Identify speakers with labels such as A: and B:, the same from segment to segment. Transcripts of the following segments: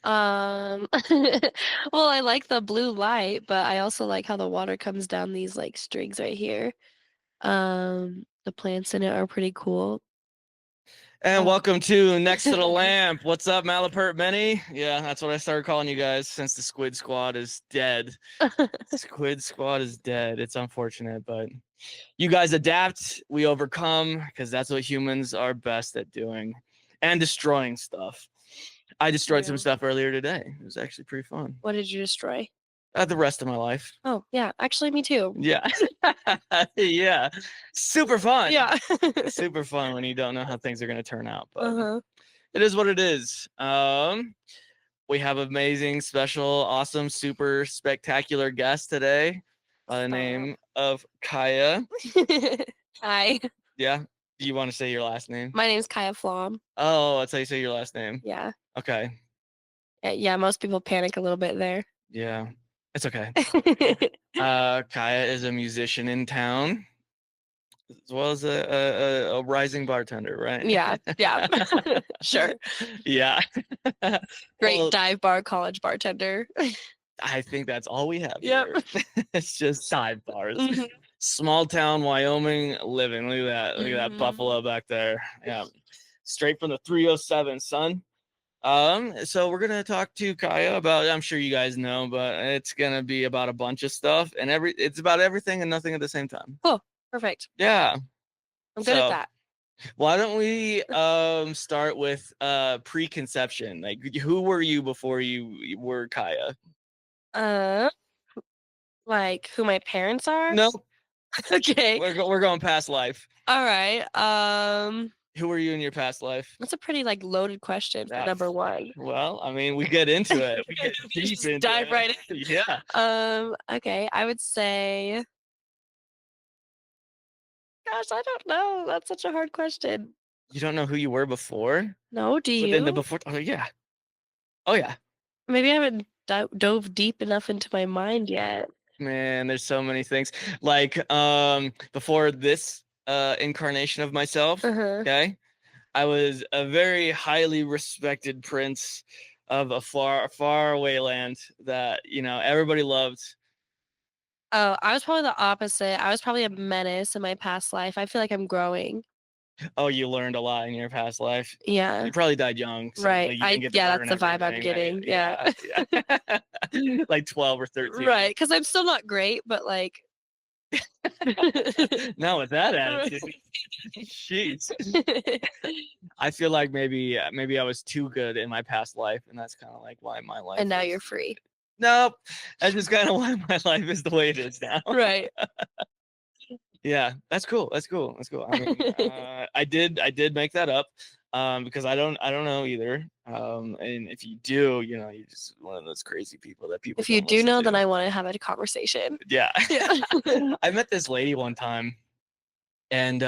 A: Well, I like the blue light, but I also like how the water comes down these like strings right here. The plants in it are pretty cool.
B: And
A: Uh,
B: welcome to Next to the Lamp. What's up, Malapert Benny? Yeah, that's what I started calling you guys since the Squid Squad is dead. Squid Squad is dead. It's unfortunate, but you guys adapt, we overcome, because that's what humans are best at doing. And destroying stuff. I destroyed some
A: Real.
B: stuff earlier today. It was actually pretty fun.
A: What did you destroy?
B: The rest of my life.
A: Oh, yeah, actually me too.
B: Yeah. Yeah. Super fun.
A: Yeah.
B: Super fun when you don't know how things are going to turn out, but
A: Uh-huh.
B: it is what it is. We have amazing, special, awesome, super spectacular guest today by the
A: Stop.
B: name of Kyah.
A: Hi.
B: Yeah. Do you want to say your last name?
A: My name's Kyah Flom.
B: Oh, that's how you say your last name.
A: Yeah.
B: Okay.
A: Yeah, most people panic a little bit there.
B: Yeah. It's okay. Kyah is a musician in town, as well as a rising bartender, right?
A: Yeah, yeah. Sure.
B: Yeah.
A: Great
B: Well,
A: dive bar college bartender.
B: I think that's all we have
A: Yep.
B: here. It's just dive bars.
A: hmm
B: Small town Wyoming living. Look at that. Look at that
A: hmm
B: buffalo back there. Yeah. Straight from the 307, son. So we're gonna talk to Kyah about, I'm sure you guys know, but it's gonna be about a bunch of stuff and it's about everything and nothing at the same time.
A: Cool. Perfect.
B: Yeah.
A: I'm good at
B: So
A: that.
B: why don't we start with preconception? Like, who were you before you were Kyah?
A: Uh, like who my parents are?
B: No,
A: Okay.
B: we're going past life.
A: All right.
B: Who were you in your past life?
A: That's a pretty like loaded question for
B: That,
A: number one.
B: well, I mean, we get into it. We get
A: We
B: deep
A: just
B: into
A: dive right in.
B: it. Yeah.
A: Okay. I would say, gosh, I don't know. That's such a hard question.
B: You don't know who you were before?
A: No, do
B: Within the
A: you?
B: before? Oh yeah. Oh yeah.
A: Maybe I haven't dove deep enough into my mind yet.
B: Man, there's so many things. Like before this incarnation of myself,
A: Uh-huh.
B: okay? I was a very highly respected prince of a far away land that, everybody loved.
A: Oh, I was probably the opposite. I was probably a menace in my past life. I feel like I'm growing.
B: Oh, you learned a lot in your past life.
A: Yeah.
B: You probably died young, so
A: Right.
B: like you didn't get to
A: Yeah, that's
B: learn
A: the vibe I'm
B: everything.
A: getting. Yeah.
B: Yeah, yeah. Like 12 or 13.
A: Right. Because I'm still not great, but like.
B: Now with that attitude, jeez. I feel like maybe I was too good in my past life, and that's kind of like why my life
A: And now
B: is.
A: you're free.
B: Nope, that's just kind of why my life is the way it is now.
A: Right.
B: Yeah, that's cool. That's cool. That's cool. I mean, I did make that up, because I don't know either. And if you do, you're just one of those crazy people that people
A: If you
B: don't
A: do
B: listen
A: know, then
B: to.
A: I want to have a conversation.
B: Yeah,
A: Yeah.
B: I met this lady one time, and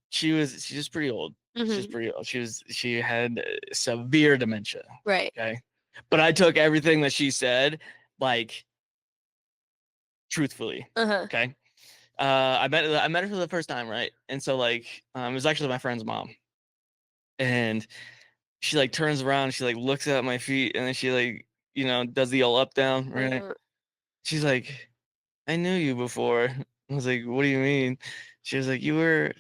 B: she's just pretty old. She's
A: hmm
B: pretty old. She had severe dementia.
A: Right.
B: Okay, but I took everything that she said like truthfully.
A: Uh-huh.
B: Okay. I met her for the first time, right? And so like it was actually my friend's mom. And she like turns around, she like looks at my feet, and then she like, does the old up down, right?
A: Uh,
B: She's like, I knew you before. I was like, what do you mean? She was like, you were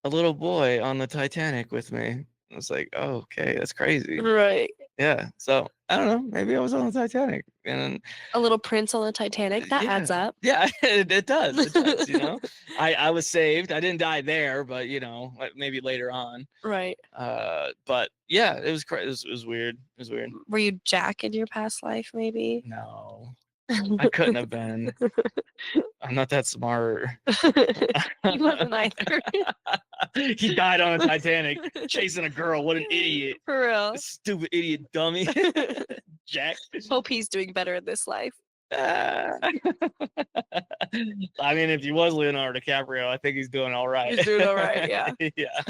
B: a little boy on the Titanic with me. I was like, oh, okay, that's crazy.
A: right.
B: Yeah. So I don't know. Maybe I was on the Titanic. And
A: A little prince on the Titanic. That
B: yeah.
A: adds up.
B: Yeah, it does. It does. I was saved. I didn't die there, but like, maybe later on.
A: Right.
B: But yeah, it was crazy. It was weird. It was weird.
A: Were you Jack in your past life, maybe?
B: No, I couldn't have been. I'm not that smart.
A: He wasn't either.
B: He died on a Titanic chasing a girl. What an idiot.
A: For real.
B: Stupid idiot dummy. Jack.
A: Hope he's doing better in this life.
B: I mean, if he was Leonardo DiCaprio, I think he's doing all right.
A: He's doing all right, yeah.
B: Yeah.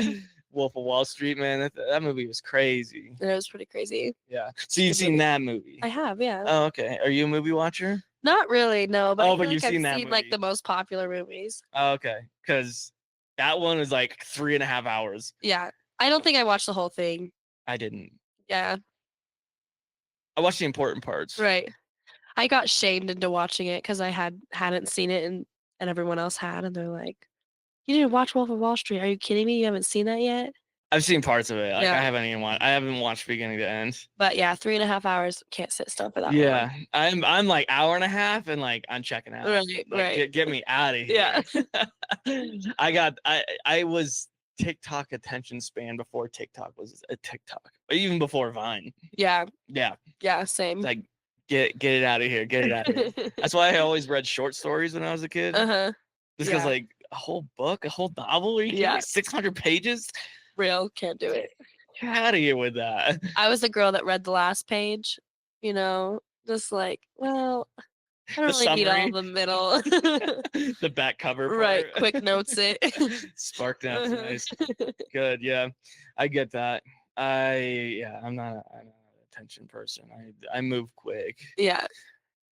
B: Wolf of Wall Street, man. That movie was crazy.
A: And it was pretty crazy.
B: Yeah. So you've seen that movie?
A: I have, yeah.
B: Oh, okay. Are you a movie watcher?
A: Not really, no, but I
B: Oh,
A: feel
B: but
A: like
B: you've
A: I've
B: seen that
A: seen like
B: movie.
A: the most popular movies.
B: Oh, okay. Because that one is like 3.5 hours.
A: Yeah. I don't think I watched the whole thing.
B: I didn't.
A: Yeah.
B: I watch the important parts.
A: Right. I got shamed into watching it because I hadn't seen it and everyone else had, and they're like, "You didn't watch Wolf of Wall Street? Are you kidding me? You haven't seen that yet?"
B: I've seen parts of it. Like
A: Yeah.
B: I haven't watched beginning to end.
A: But yeah, 3.5 hours, can't sit still for that long.
B: Yeah, I'm like hour and a half, and like I'm checking out.
A: Right,
B: Like
A: right.
B: get me out of
A: Yeah.
B: here. I was TikTok attention span before TikTok was a TikTok, even before Vine.
A: Yeah,
B: Yeah,
A: yeah, same.
B: like get it out of here, get it out of here. That's why I always read short stories when I was a kid.
A: Uh-huh.
B: Just because
A: Yeah.
B: like a whole book, a whole novel, are you kidding
A: Yeah.
B: me? 600 pages?
A: Real, can't do it.
B: Get out of here with that.
A: I was the girl that read the last page, just like, well, I don't
B: The
A: really need all
B: summary,
A: the middle.
B: the back cover
A: Right,
B: part.
A: quick notes it.
B: Spark notes,
A: Uh-huh.
B: nice. Good, yeah. I get that. I'm not an attention person. I move quick.
A: Yeah,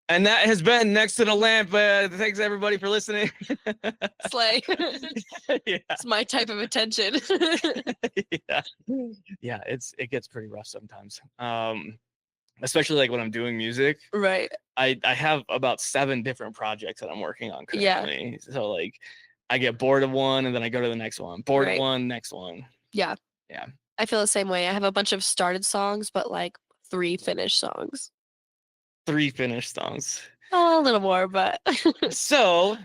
B: And that has been Next to the Lamp. Thanks everybody for listening.
A: slay.
B: Yeah.
A: It's my type of attention.
B: Yeah. Yeah, it gets pretty rough sometimes. Especially like when I'm doing music.
A: Right.
B: I have about 7 different projects that I'm working on
A: Yeah.
B: currently. So like I get bored of one and then I go to the next one. Bored of
A: Right.
B: one, next one.
A: Yeah.
B: Yeah.
A: I feel the same way. I have a bunch of started songs, but like 3 finished songs.
B: 3 finished songs.
A: Oh, a little more, but
B: So,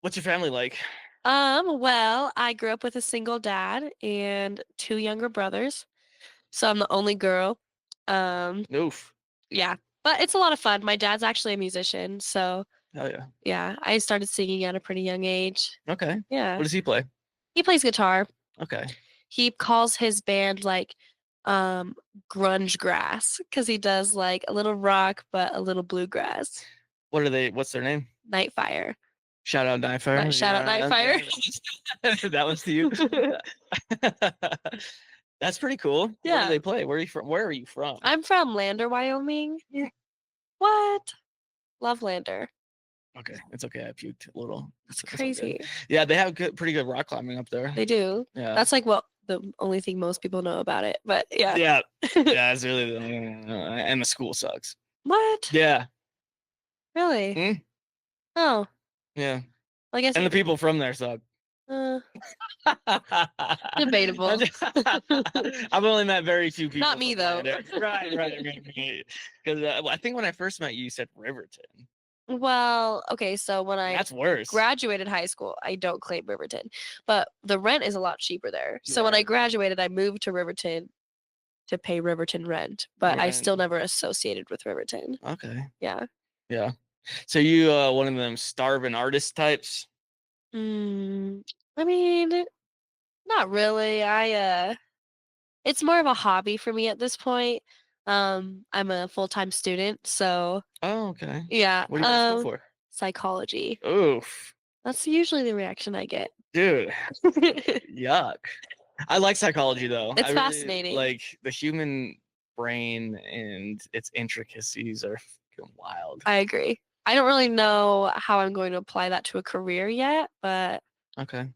B: what's your family like?
A: well, I grew up with a single dad and 2 younger brothers. So I'm the only girl. Um,
B: Oof.
A: yeah, but it's a lot of fun. My dad's actually a musician, so
B: Hell yeah.
A: yeah, I started singing at a pretty young age.
B: Okay.
A: Yeah.
B: What does he play?
A: He plays guitar.
B: Okay.
A: He calls his band like um grunge grass because he does like a little rock but a little bluegrass.
B: What's their name?
A: Nightfire.
B: Shout out Nightfire.
A: Shout out Nightfire.
B: That was to you. That's pretty cool. Where
A: Yeah.
B: do they play? Where are you from? Where are you from?
A: I'm from Lander, Wyoming.
B: Yeah.
A: What? Love Lander.
B: Okay, it's okay. I puked a little.
A: That's
B: It's all good.
A: crazy.
B: Yeah, they have pretty good rock climbing up there.
A: They do.
B: Yeah.
A: That's like the only thing most people know about it. But yeah.
B: Yeah. Yeah, it's really and the school sucks.
A: What?
B: Yeah.
A: Really?
B: Mm.
A: Oh,
B: Yeah.
A: I guess
B: And the people from there suck.
A: Debatable.
B: I've only met very few people.
A: Not me though.
B: Right. Because I think when I first met you, you said Riverton.
A: Well, okay, so when I
B: That's worse.
A: graduated high school, I don't claim Riverton, but the rent is a lot cheaper there. So when I
B: Right.
A: graduated, I moved to Riverton to pay Riverton rent, but I
B: Right.
A: still never associated with Riverton.
B: Okay.
A: Yeah.
B: Yeah. So you one of them starving artist types?
A: I mean, not really. It's more of a hobby for me at this point. I'm a full-time student, so
B: Oh, okay.
A: yeah.
B: What are you going to school for?
A: Psychology.
B: Oof.
A: That's usually the reaction I get.
B: Dude. Yuck. I like psychology though.
A: It's
B: I really
A: fascinating.
B: like the human brain and its intricacies are fucking wild.
A: I agree. I don't really know how I'm going to apply that to a career yet, but
B: Okay.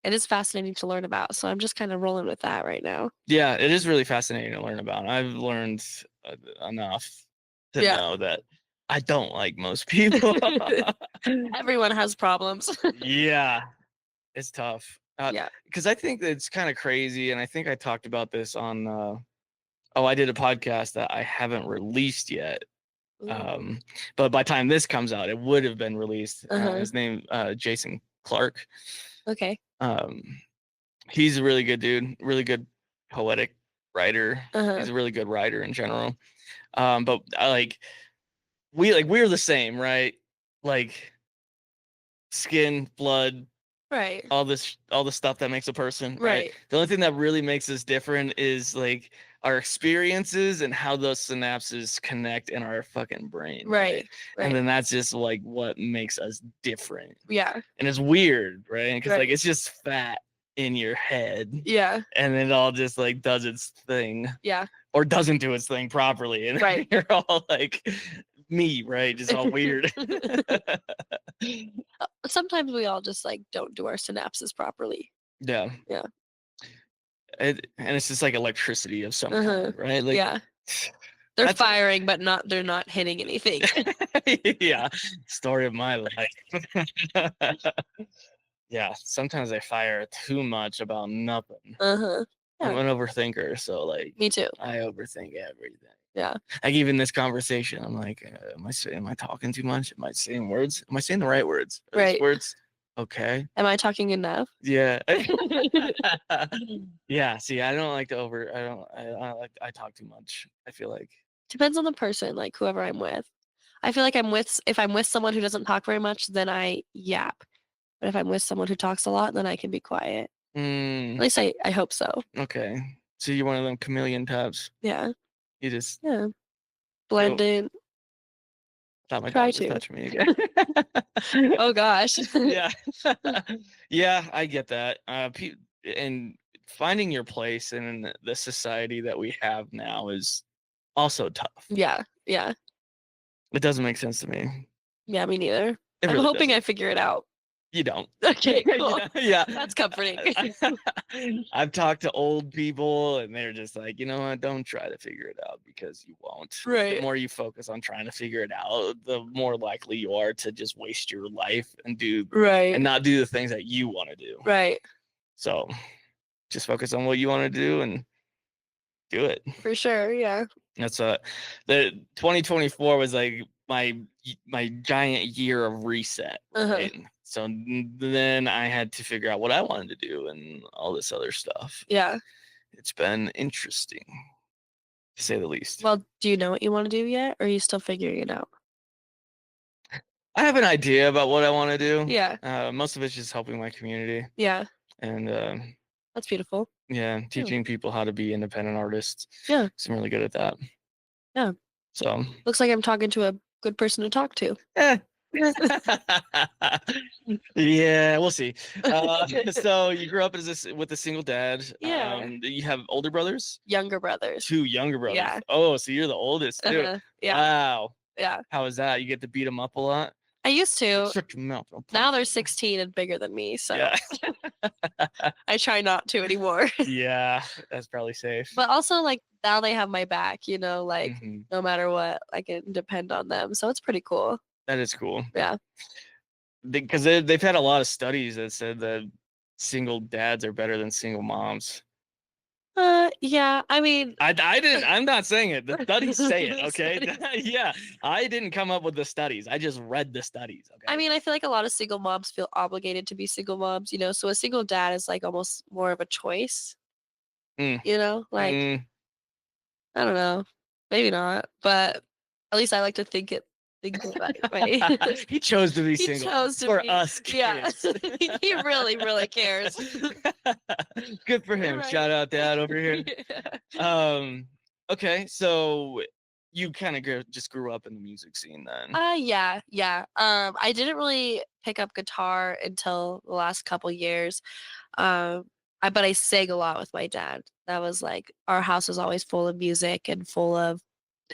A: it is fascinating to learn about. So I'm just kind of rolling with that right now.
B: Yeah, it is really fascinating to learn about. I've learned enough to
A: Yeah.
B: know that I don't like most people.
A: Everyone has problems.
B: Yeah, it's tough.
A: Yeah.
B: Because I think that it's kind of crazy, and I think I talked about this on. I did a podcast that I haven't released yet.
A: Ooh.
B: But by the time this comes out, it would have been released.
A: Uh-huh.
B: His name, Jason Clark.
A: Okay.
B: He's a really good dude, really good poetic writer.
A: Uh-huh.
B: He's a really good writer in general. But I we're the same, right? Like skin, blood,
A: Right.
B: all the stuff that makes a person,
A: Right.
B: The only thing that really makes us different is like our experiences and how those synapses connect in our fucking brain.
A: Right.
B: And then that's just like what makes us different.
A: Yeah.
B: And it's weird, right? Because like
A: Right.
B: it's just fat in your head.
A: Yeah.
B: And then it all just like does its thing.
A: Yeah.
B: Or doesn't do its thing properly. And
A: Right.
B: you're all like me, right? Just all weird.
A: Sometimes we all just like don't do our synapses properly.
B: Yeah.
A: Yeah.
B: and it's just like electricity of some
A: Uh-huh.
B: kind, right? Like
A: Yeah. They're
B: that's
A: firing, but they're not hitting anything.
B: yeah, story of my life. Yeah, sometimes I fire too much about nothing.
A: Uh-huh.
B: I'm
A: Yeah,
B: an overthinker, so like
A: me too.
B: I overthink everything.
A: Yeah.
B: Like even this conversation, I'm like, am I talking too much? Am I saying words? Am I saying the right words? Are these
A: Right.
B: words okay?
A: Am I talking enough?
B: Yeah. Yeah. See, I don't like to over. I don't. I like. I talk too much. I feel like.
A: Depends on the person, like whoever I'm with. I feel like if I'm with someone who doesn't talk very much, then I yap. But if I'm with someone who talks a lot, then I can be quiet. At
B: Mm,
A: least I hope so.
B: okay. So you're one of them chameleon types.
A: Yeah.
B: You just.
A: Yeah.
B: Oh,
A: Blend in.
B: thought my
A: Try
B: dog was
A: to.
B: touching me again.
A: Oh gosh.
B: Yeah. Yeah, I get that. And finding your place in the society that we have now is also tough.
A: Yeah. Yeah.
B: It doesn't make sense to me.
A: Yeah, me neither.
B: It
A: I'm
B: really
A: hoping I
B: doesn't.
A: figure it out.
B: You don't.
A: Okay, cool.
B: Yeah.
A: That's comforting.
B: I've talked to old people and they're just like, you know what, don't try to figure it out because you won't. The
A: Right.
B: more you focus on trying to figure it out, the more likely you are to just waste your life and
A: Right.
B: not do the things that you want to do.
A: Right.
B: So just focus on what you want to do and do it.
A: For sure. Yeah.
B: That's the 2024 was like my giant year of reset,
A: Uh-huh.
B: right? So then I had to figure out what I wanted to do and all this other stuff.
A: Yeah.
B: It's been interesting, to say the least.
A: Well, do you know what you want to do yet, or are you still figuring it out?
B: I have an idea about what I want to do.
A: Yeah.
B: Most of it's just helping my community
A: Yeah.
B: and
A: That's beautiful.
B: yeah,
A: Yeah.
B: teaching people how to be independent artists.
A: Yeah.
B: 'Cause I'm really good at that.
A: Yeah.
B: So
A: Looks like I'm talking to a good person to talk to.
B: eh. Yeah, we'll see. So you grew up with a single dad.
A: Yeah.
B: You have older brothers?
A: Younger brothers.
B: Two younger brothers.
A: Yeah.
B: Oh, so you're the oldest too.
A: Uh-huh. Yeah.
B: Wow.
A: Yeah.
B: How is that? You get to beat them up a lot?
A: I used to.
B: Shut your mouth. I'll
A: Now
B: punch
A: they're
B: you.
A: 16 and bigger than me, so
B: Yeah.
A: I try not to anymore.
B: Yeah, that's probably safe.
A: But also, like, now they have my back, like,
B: Mhm.
A: no matter what, I can depend on them. So it's pretty cool.
B: That is cool.
A: Yeah.
B: Because they've had a lot of studies that said that single dads are better than single moms.
A: Yeah. I mean,
B: I didn't. I'm not saying it. The studies say it. Okay. Yeah. I didn't come up with the studies. I just read the studies. Okay.
A: I mean, I feel like a lot of single moms feel obligated to be single moms, so a single dad is like almost more of a choice,
B: Mm,
A: like,
B: mm.
A: I don't know, maybe not, but at least I like to think it that way.
B: He chose to be
A: He
B: single
A: chose to
B: for
A: be,
B: us
A: yeah,
B: kids.
A: he really, really cares.
B: Good for
A: You're
B: him. Shout
A: right.
B: out dad over here.
A: Yeah.
B: Okay, so you kind of just grew up in the music scene then.
A: Yeah, yeah. I didn't really pick up guitar until the last couple years. But I sang a lot with my dad. That was like our house was always full of music and full of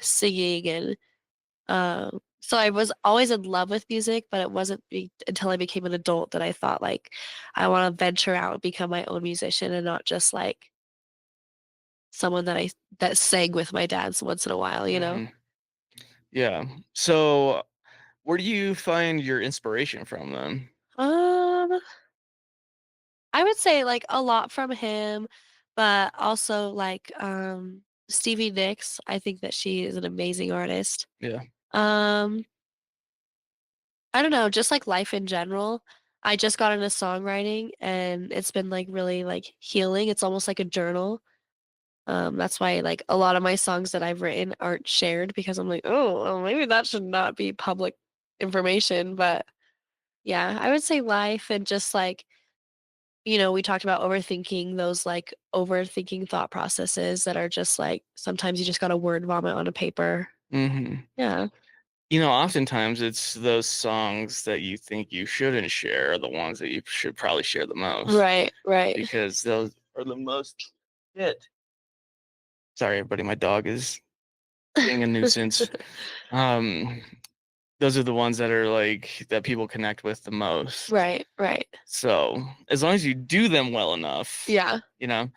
A: singing and so I was always in love with music, but it wasn't until I became an adult that I thought like I want to venture out and become my own musician and not just like someone that sang with my dad's once in a while.
B: Mhm. Yeah. So where do you find your inspiration from then?
A: Um, I would say like a lot from him, but also like Stevie Nicks. I think that she is an amazing artist.
B: Yeah.
A: Um, I don't know, just like life in general. I just got into songwriting and it's been like really like healing. It's almost like a journal. That's why like a lot of my songs that I've written aren't shared because I'm like, oh, well, maybe that should not be public information. But yeah, I would say life and just like, we talked about overthinking those like overthinking thought processes that are just like sometimes you just got to word vomit on a paper.
B: Mhm.
A: Yeah.
B: Oftentimes it's those songs that you think you shouldn't share are the ones that you should probably share the most
A: Right, right.
B: because those are the most hit. Sorry, everybody. My dog is being a nuisance. Um, those are the ones that are like that people connect with the most.
A: Right, right.
B: So as long as you do them well enough,
A: Yeah.
B: you know,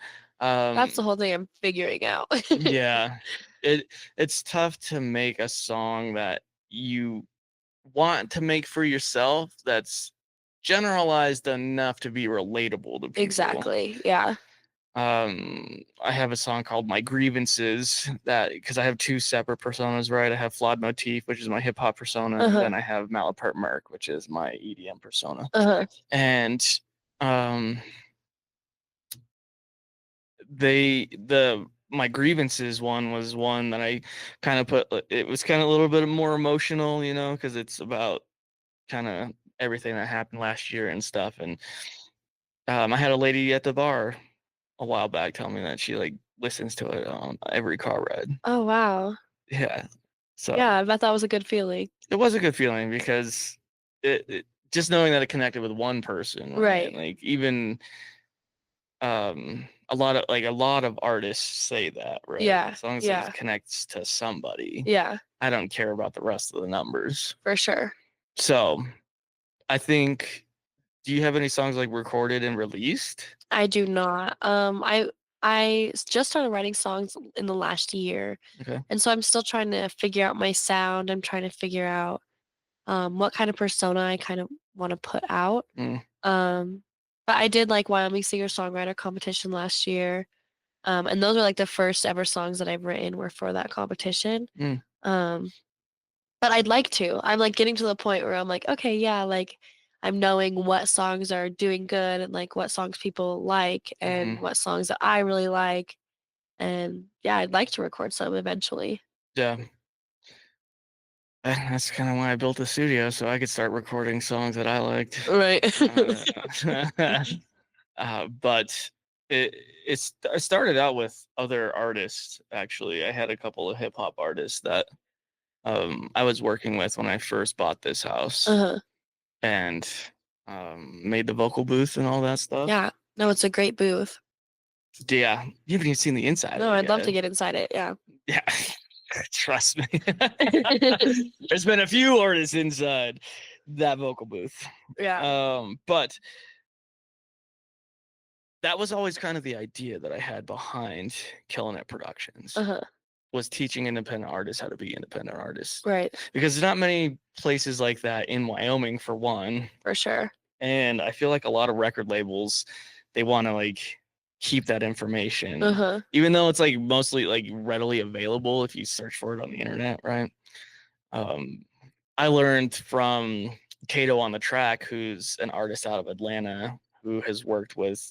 A: That's
B: Um,
A: the whole thing I'm figuring out.
B: yeah, it's tough to make a song that you want to make for yourself that's generalized enough to be relatable to people.
A: Exactly, yeah.
B: I have a song called My Grievances that because I have two separate personas, right? I have Flawed Motif, which is my hip hop persona, and
A: Uh-huh,
B: then I have Malapert Merc, which is my EDM persona.
A: uh-huh.
B: And um the my grievances one was one that I kind of put it was kind of a little bit more emotional, you know, because it's about kind of everything that happened last year and stuff. And I had a lady at the bar a while back tell me that she like listens to it on every car ride.
A: Oh, wow.
B: Yeah. So
A: Yeah, I bet that was a good feeling.
B: it was a good feeling because it just knowing that it connected with one person, right?
A: Right.
B: Like even a lot of artists say that, right?
A: Yeah,
B: As long as it
A: yeah,
B: connects to somebody,
A: yeah,
B: I don't care about the rest of the numbers.
A: for sure.
B: So I think, do you have any songs like recorded and released?
A: I do not. Just started writing songs in the last year,
B: Okay.
A: and so I'm still trying to figure out my sound. I'm trying to figure out what kind of persona I kind of want to put out.
B: Mm,
A: Um, but I did like Wyoming singer-songwriter competition last year. And those are like the first ever songs that I've written were for that competition.
B: mm,
A: Um, but I'd like to. I'm like getting to the point where I'm like, okay, yeah, like I'm knowing what songs are doing good and like what songs people like and
B: hmm.
A: what songs that I really like. And yeah, I'd like to record some eventually.
B: Yeah. That's kind of why I built a studio so I could start recording songs that I liked.
A: Right.
B: Uh, but it I started out with other artists actually. I had a couple of hip hop artists that I was working with when I first bought this house
A: Uh-huh.
B: and made the vocal booth and all that stuff.
A: Yeah. No, it's a great booth.
B: Yeah, you haven't even seen the inside of
A: No,
B: it
A: I'd love
B: yet.
A: to get inside it. Yeah.
B: Yeah, trust me. There's been a few artists inside that vocal booth.
A: Yeah.
B: But that was always kind of the idea that I had behind Killing It Productions
A: Uh-huh.
B: was teaching independent artists how to be independent artists.
A: Right.
B: Because there's not many places like that in Wyoming for one.
A: For sure.
B: And I feel like a lot of record labels, they want to like keep that information,
A: Uh-huh.
B: even though it's like mostly like readily available if you search for it on the internet, right? Um, I learned from Kato on the Track, who's an artist out of Atlanta who has worked with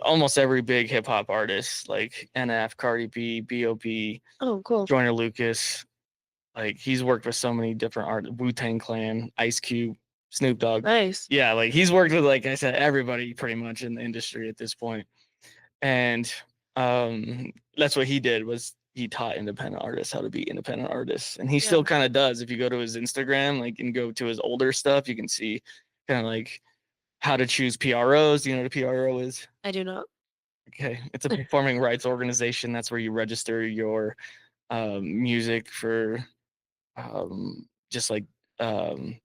B: almost every big hip hop artist like NF, Cardi B, B.O.B.,
A: Oh, cool.
B: Joyner Lucas. Like he's worked with so many different art, Wu-Tang Clan, Ice Cube, Snoop Dogg.
A: Nice.
B: Yeah, like he's worked with like I said everybody pretty much in the industry at this point. And that's what he did was he taught independent artists how to be independent artists. And he still
A: Yeah.
B: kind of does. If you go to his Instagram, like and go to his older stuff, you can see kind of like how to choose PROs. Do you know what a PRO is?
A: I do not.
B: Okay, it's a performing rights organization. That's where you register your music for just like um,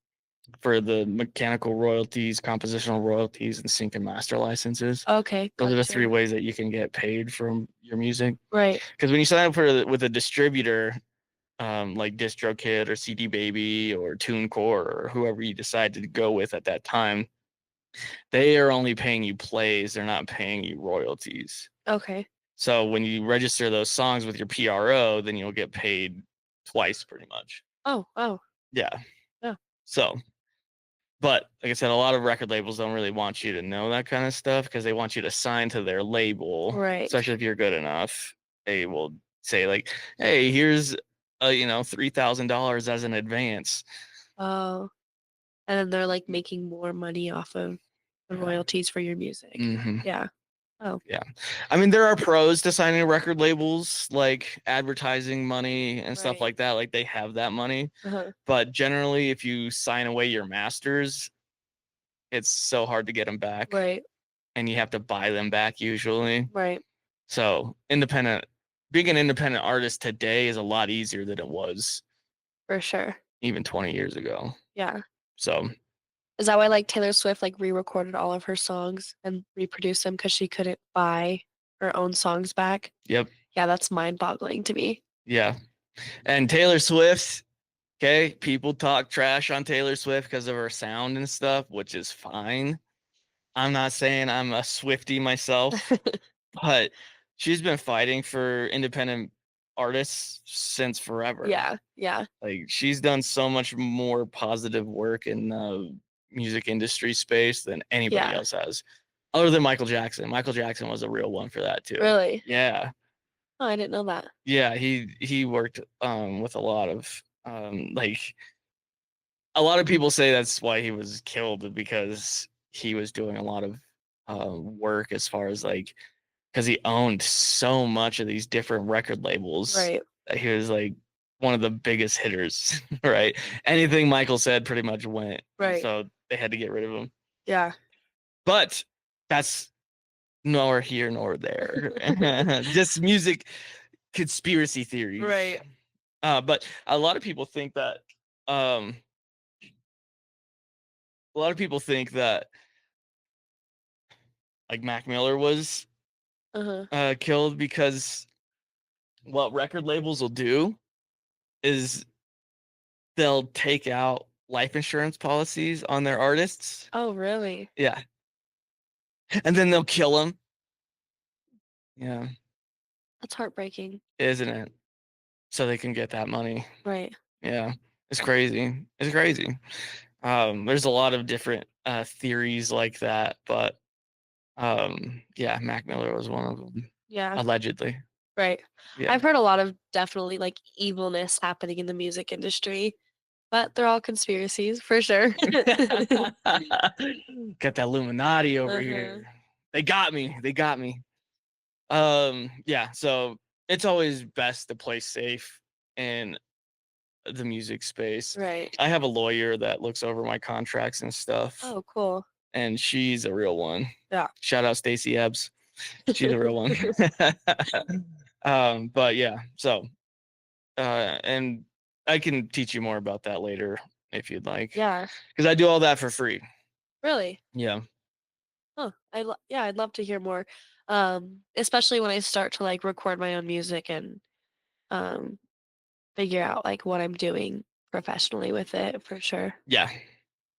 B: for the mechanical royalties, compositional royalties, and sync and master licenses.
A: Okay,
B: Those are the three
A: gotcha.
B: ways that you can get paid from your music.
A: Right.
B: Because when you sign up for with a distributor, like DistroKid or CD Baby or TuneCore or whoever you decide to go with at that time, they are only paying you plays. They're not paying you royalties.
A: Okay.
B: So when you register those songs with your PRO, then you'll get paid twice pretty much.
A: Oh, oh,
B: Yeah.
A: yeah.
B: So, but like I said, a lot of record labels don't really want you to know that kind of stuff because they want you to sign to their label,
A: Right.
B: especially if you're good enough. They will say like, "Hey, here's $3,000 as an advance."
A: Oh, and then they're like making more money off of the
B: Yeah.
A: royalties for your music.
B: Hmm.
A: Yeah. Oh,
B: Yeah. I mean, there are pros to signing record labels, like advertising money and stuff
A: right.
B: like that. Like they have that money.
A: Uh-huh.
B: But generally, if you sign away your masters, it's so hard to get them back
A: Right.
B: and you have to buy them back usually.
A: Right.
B: So, being an independent artist today is a lot easier than it was
A: For sure.
B: even 20 years ago.
A: Yeah.
B: So,
A: Is that why like Taylor Swift like re-recorded all of her songs and reproduced them because she couldn't buy? her own songs back.
B: Yep.
A: Yeah, that's mind-boggling to me.
B: Yeah. And Taylor Swift, okay, people talk trash on Taylor Swift because of her sound and stuff, which is fine. I'm not saying I'm a Swiftie myself, but she's been fighting for independent artists since forever.
A: Yeah, yeah,
B: Like she's done so much more positive work in the music industry space than anybody
A: yeah.
B: else has, other than Michael Jackson. Michael Jackson was a real one for that too.
A: Really?
B: Yeah,
A: Oh, I didn't know that.
B: yeah. He worked with a lot of like a lot of people say that's why he was killed because he was doing a lot of work as far as like because he owned so much of these different record labels
A: Right,
B: that he was like one of the biggest hitters, right? Anything Michael said pretty much went, and
A: right.
B: so they had to get rid of him.
A: Yeah.
B: But that's nor here nor there. Just music conspiracy theories.
A: Right.
B: But um, a lot of people think that like Mac Miller was
A: Uh-huh.
B: killed because what record labels will do is they'll take out life insurance policies on their artists.
A: Oh, really?
B: Yeah. And then they'll kill them. Yeah.
A: That's heartbreaking.
B: Isn't it? So they can get that money.
A: Right.
B: Yeah. It's crazy. It's crazy. There's a lot of different theories like that, but yeah, Mac Miller was one of them.
A: Yeah,
B: Allegedly.
A: right.
B: Yeah.
A: I've heard a lot of definitely, like, evilness happening in the music industry, but they're all conspiracies for sure.
B: Got that Illuminati over
A: Uh-huh.
B: here. They got me. They got me. Yeah, so it's always best to play safe in the music space.
A: Right.
B: I have a lawyer that looks over my contracts and stuff,
A: Oh, cool.
B: and she's a real one.
A: Yeah.
B: Shout out Stacey Ebbs. She's a real one. But yeah, so and I can teach you more about that later if you'd like.
A: Yeah.
B: Because I do all that for free.
A: Really?
B: Yeah.
A: Huh. Yeah, I'd love to hear more. Especially when I start to, like, record my own music and, um, figure out, like, what I'm doing professionally with it for sure.
B: Yeah.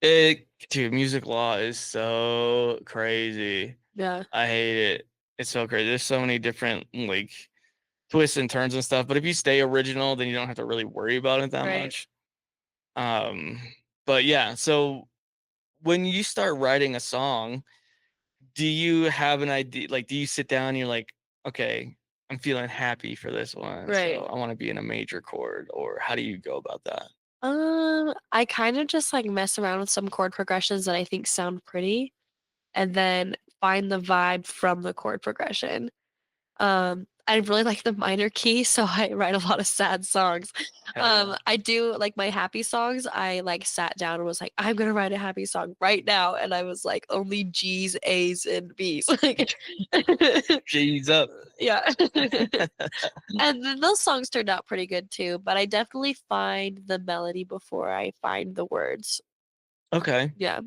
B: Dude, music law is so crazy.
A: Yeah.
B: I hate it. It's so crazy. There's so many different like twists and turns and stuff. But if you stay original, then you don't have to really worry about it that
A: Right.
B: much. Um, but yeah, so when you start writing a song, do you have an idea? Like, do you sit down and you're like, okay, I'm feeling happy for this one,
A: Right.
B: so I want to be in a major chord, or how do you go about that?
A: I kind of just, like, mess around with some chord progressions that I think sound pretty, and then find the vibe from the chord progression. I really like the minor key, so I write a lot of sad songs.
B: Hell yeah.
A: I do like my happy songs. I like sat down and was like, I'm gonna write a happy song right now, and I was like, only G's, A's, and B's. Like,
B: G's up.
A: yeah. And then those songs turned out pretty good too. But I definitely find the melody before I find the words.
B: Okay.
A: Yeah,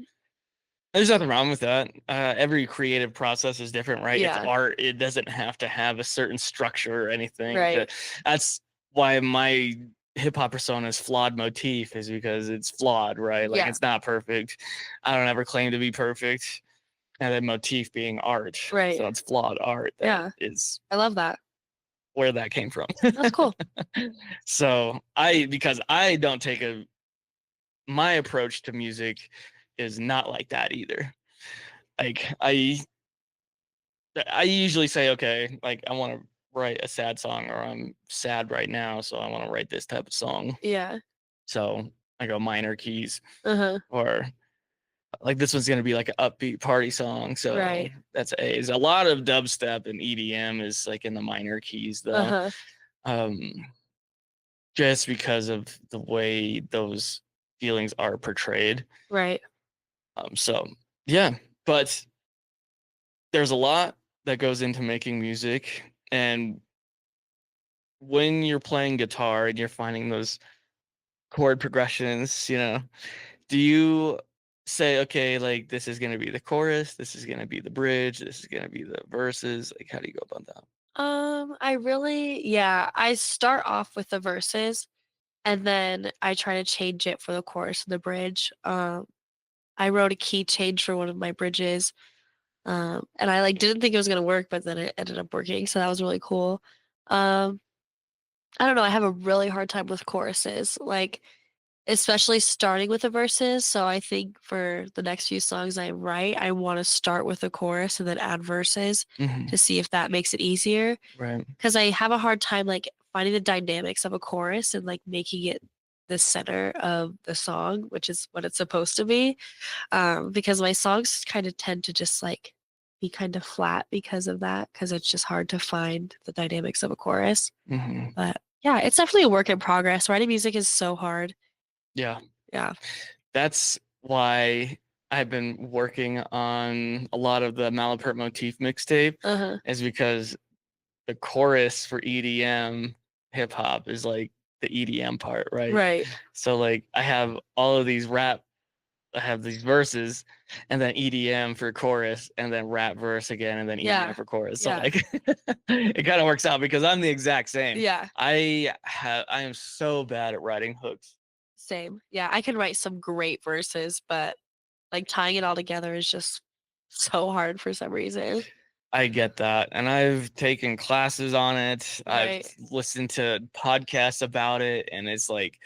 B: There's nothing wrong with that. Every creative process is different, right? It's
A: yeah,
B: art. It doesn't have to have a certain structure or anything.
A: right,
B: That's why my hip hop persona is flawed motif, is because it's flawed, right? Like
A: yeah,
B: it's not perfect. I don't ever claim to be perfect. And then motif being art.
A: right,
B: So it's flawed art that
A: yeah.
B: is
A: I love that.
B: where that came from.
A: That's cool.
B: So because I don't take my approach to music is not like that either. Like I usually say, okay, like I want to write a sad song or I'm sad right now, so I want to write this type of song.
A: Yeah.
B: So I go minor keys
A: Uh-huh.
B: or like this one's gonna be like an upbeat party song. So
A: Right.
B: that's A's. A lot of dubstep and EDM is like in the minor keys though.
A: Uh-huh.
B: Um, just because of the way those feelings are portrayed.
A: Right.
B: So yeah, but there's a lot that goes into making music and when you're playing guitar and you're finding those chord progressions, do you say, okay, like this is gonna be the chorus, this is gonna be the bridge, this is gonna be the verses? Like, how do you go about that?
A: I start off with the verses and then I try to change it for the chorus and the bridge. I wrote a key change for one of my bridges. And I like didn't think it was gonna work, but then it ended up working, so that was really cool. Um, I don't know, I have a really hard time with choruses, like especially starting with the verses. So I think for the next few songs I write, I want to start with the chorus and then add verses
B: Hmm.
A: to see if that makes it easier.
B: Right.
A: Because I have a hard time like finding the dynamics of a chorus and like making it the center of the song, which is what it's supposed to be. Because my songs kind of tend to just like be kind of flat because of that, because it's just hard to find the dynamics of a chorus.
B: Hmm.
A: But yeah, it's definitely a work in progress. Writing music is so hard.
B: Yeah.
A: Yeah.
B: That's why I've been working on a lot of the Malapert motif mixtape,
A: Uh-huh.
B: is because the chorus for EDM hip hop is like the EDM part, right?
A: Right.
B: So like I have all of these rap, I have these verses, and then EDM for chorus, and then rap verse again, and then EDM
A: Yeah.
B: for chorus. So
A: Yeah.
B: like it kind of works out because I'm the exact same.
A: Yeah.
B: I am so bad at writing hooks.
A: Same. Yeah, I can write some great verses, but like tying it all together is just so hard for some reason.
B: I get that. And I've taken classes on it. I've
A: Right.
B: listened to podcasts about it, and it's like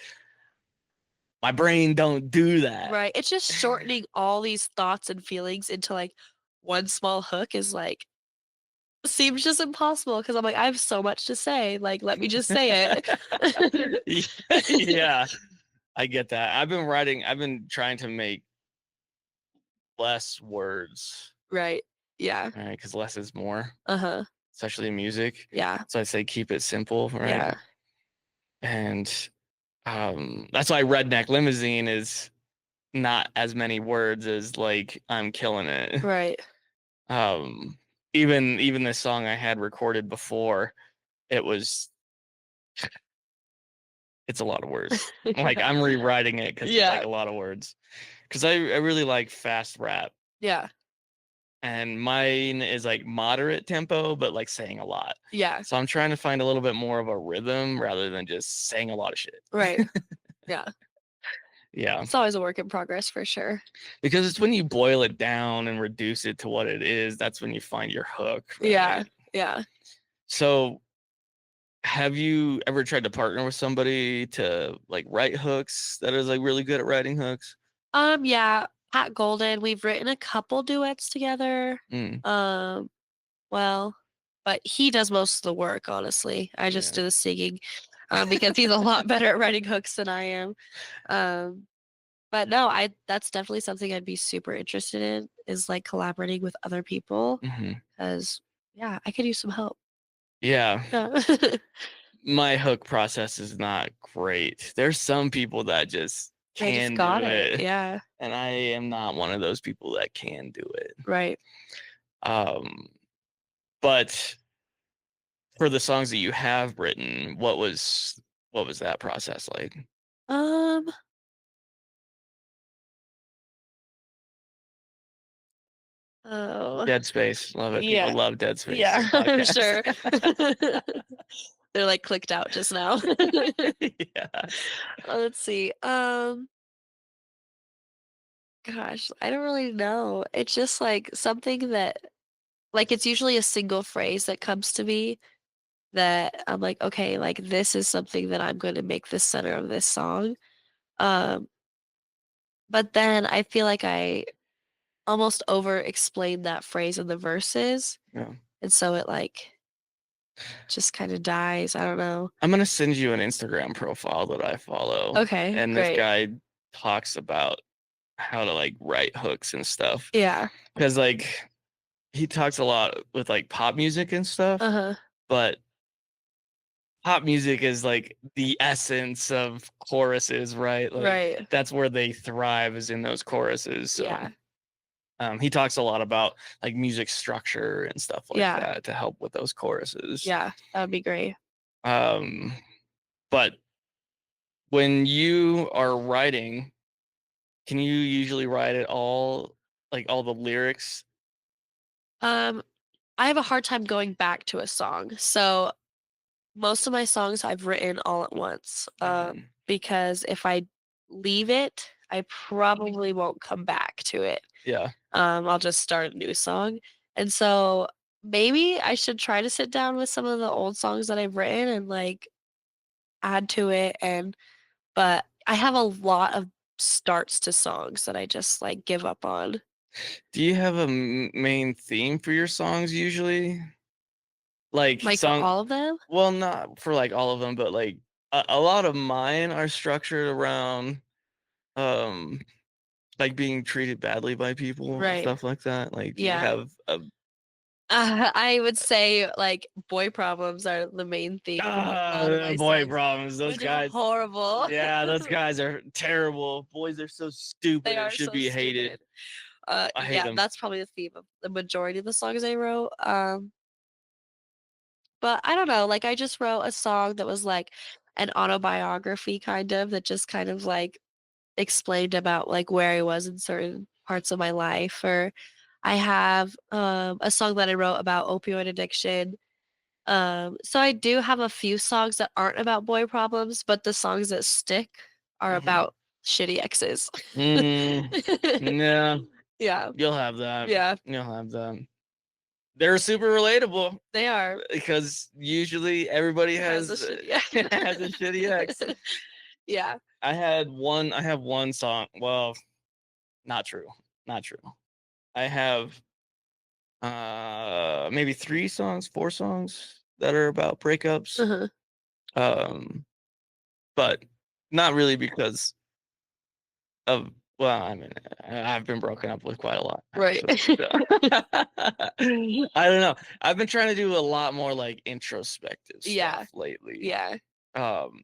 B: my brain don't do that.
A: Right. It's just shortening all these thoughts and feelings into like one small hook is like seems just impossible because I'm like, I have so much to say. Like, let me just say it.
B: Yeah, I get that. I've been trying to make less words,
A: Right. Yeah.
B: right? Because less is more,
A: Uh-huh.
B: especially in music.
A: Yeah.
B: So I say keep it simple, right?
A: Yeah.
B: And that's why Redneck Limousine is not as many words as like I'm killing it.
A: Right.
B: Um, even this song I had recorded before, it was it's a lot of words. Like
A: Yeah.
B: I'm rewriting it because it's like
A: Yeah.
B: a lot of words. Because I really like fast rap,
A: Yeah.
B: and mine is like moderate tempo, but like saying a lot.
A: Yeah.
B: So I'm trying to find a little bit more of a rhythm rather than just saying a lot of shit.
A: Right. Yeah.
B: Yeah,
A: It's always a work in progress for sure.
B: because it's when you boil it down and reduce it to what it is, that's when you find your hook,
A: Yeah.
B: right?
A: Yeah.
B: So have you ever tried to partner with somebody to like write hooks that is like really good at writing hooks?
A: Yeah, Pat Golden, we've written a couple duets together.
B: Mm,
A: Um, well, but he does most of the work, honestly. I just
B: yeah.
A: do the singing, because he's a lot better at writing hooks than I am. Um, but no, I that's definitely something I'd be super interested in is like collaborating with other people
B: Hmm.
A: because yeah, I could use some help.
B: Yeah.
A: Yeah.
B: My hook process is not great. There's some people that just
A: They just
B: can do
A: got it.
B: it,
A: Yeah.
B: and I am not one of those people that can do it.
A: Right.
B: Um, but for the songs that you have written, what was that process like?
A: Um, oh,
B: Dead Space, love it. People
A: yeah.
B: love Dead Space,
A: Yeah,
B: the
A: I'm
B: podcast.
A: sure. They're like clicked out just now.
B: Yeah.
A: Let's see. Gosh, I don't really know. It's just like something that like it's usually a single phrase that comes to me that I'm like, okay, like this is something that I'm going to make the center of this song. Um, but then I feel like I almost over explain that phrase in the verses,
B: Yeah.
A: and so it like just kind of dies. I don't know.
B: I'm gonna send you an Instagram profile that I follow,
A: Okay,
B: and this
A: great.
B: guy talks about how to like write hooks and stuff.
A: Yeah.
B: Because like he talks a lot with like pop music and stuff,
A: Uh-huh.
B: but pop music is like the essence of choruses, right? Like
A: Right.
B: that's where they thrive is in those choruses. So
A: Yeah.
B: he talks a lot about like music structure and stuff like
A: Yeah.
B: that to help with those choruses.
A: Yeah. That would be great.
B: Um, but when you are writing, Can you usually write it all, like all the lyrics?
A: Um, I have a hard time going back to a song. So most of my songs I've written all at once,
B: Mhm.
A: because if I leave it, I probably won't come back to it.
B: Yeah.
A: I'll just start a new song. And so maybe I should try to sit down with some of the old songs that I've written and like add to it but I have a lot of starts to songs that I just like give up on.
B: Do you have a main theme for your songs usually? Like
A: Like for
B: song
A: all of them?
B: well, not for like all of them, but like a lot of mine are structured around um like being treated badly by people,
A: Right.
B: stuff like that. Like, do you
A: Yeah.
B: have a
A: I would say like boy problems are the main theme of a lot of my
B: boy
A: songs,
B: problems? Those
A: which are
B: guys,
A: horrible.
B: yeah, those guys are terrible. Boys are so
A: They
B: stupid and
A: are
B: should
A: so
B: be hated.
A: stupid.
B: I hate
A: Yeah,
B: them.
A: that's probably the theme of the majority of the songs I wrote. But I don't know, like I just wrote a song that was like an autobiography kind of that just kind of like explained about like where I was in certain parts of my life. Or I have a song that I wrote about opioid addiction. So I do have a few songs that aren't about boy problems, but the songs that stick are
B: Mhm.
A: about shitty exes.
B: Mm, yeah,
A: Yeah,
B: you'll have that.
A: yeah,
B: You'll have that. They're super relatable
A: they are.
B: because usually everybody
A: Has a
B: has
A: shitty ex.
B: has a shitty ex.
A: Yeah.
B: I have one song. Well, not true. Not true. I have maybe 3 songs, 4 songs that are about breakups.
A: Uh-huh.
B: Um, but not really because of well, I mean, I've been broken up with quite a lot
A: Right.
B: actually. So I don't know. I've been trying to do a lot more like introspective
A: Yeah.
B: stuff lately.
A: Yeah.
B: Um,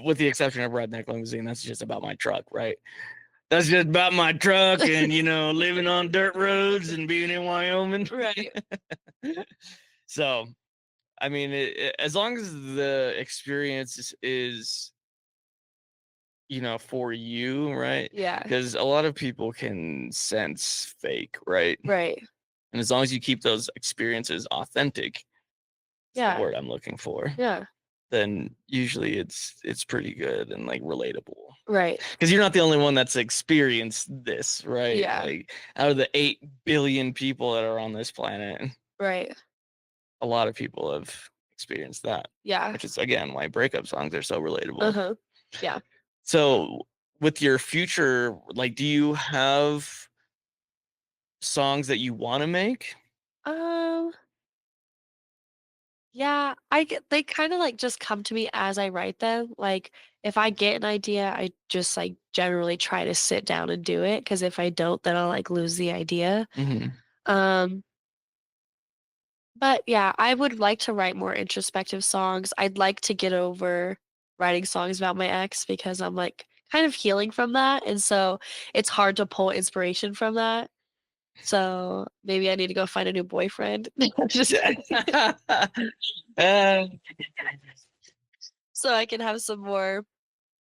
B: with the exception of Redneck Limousine, that's just about my truck, right? That's just about my truck and living on dirt roads and being in Wyoming.
A: Right.
B: So, I mean, as long as the experience is for you, right?
A: Yeah.
B: Because a lot of people can sense fake, right?
A: Right.
B: And as long as you keep those experiences authentic, it's the
A: Yeah.
B: word I'm looking for,
A: Yeah.
B: then usually it's pretty good and like relatable.
A: Right.
B: Because you're not the only one that's experienced this, right?
A: Yeah.
B: Like out of the 8 billion people that are on this planet,
A: Right.
B: a lot of people have experienced that,
A: Yeah.
B: which is again why breakup songs are so relatable.
A: Uh-huh. Yeah.
B: So with your future, like, do you have songs that you want to make?
A: Um, yeah, I get they kind of like just come to me as I write them. Like if I get an idea, I just like generally try to sit down and do it because if I don't, then I'll like lose the idea.
B: Hmm.
A: Um, but yeah, I would like to write more introspective songs. I'd like to get over writing songs about my ex because I'm like kind of healing from that, and so it's hard to pull inspiration from that. So maybe I need to go find a new boyfriend. I'm just kidding.
B: Uh,
A: So I can have some more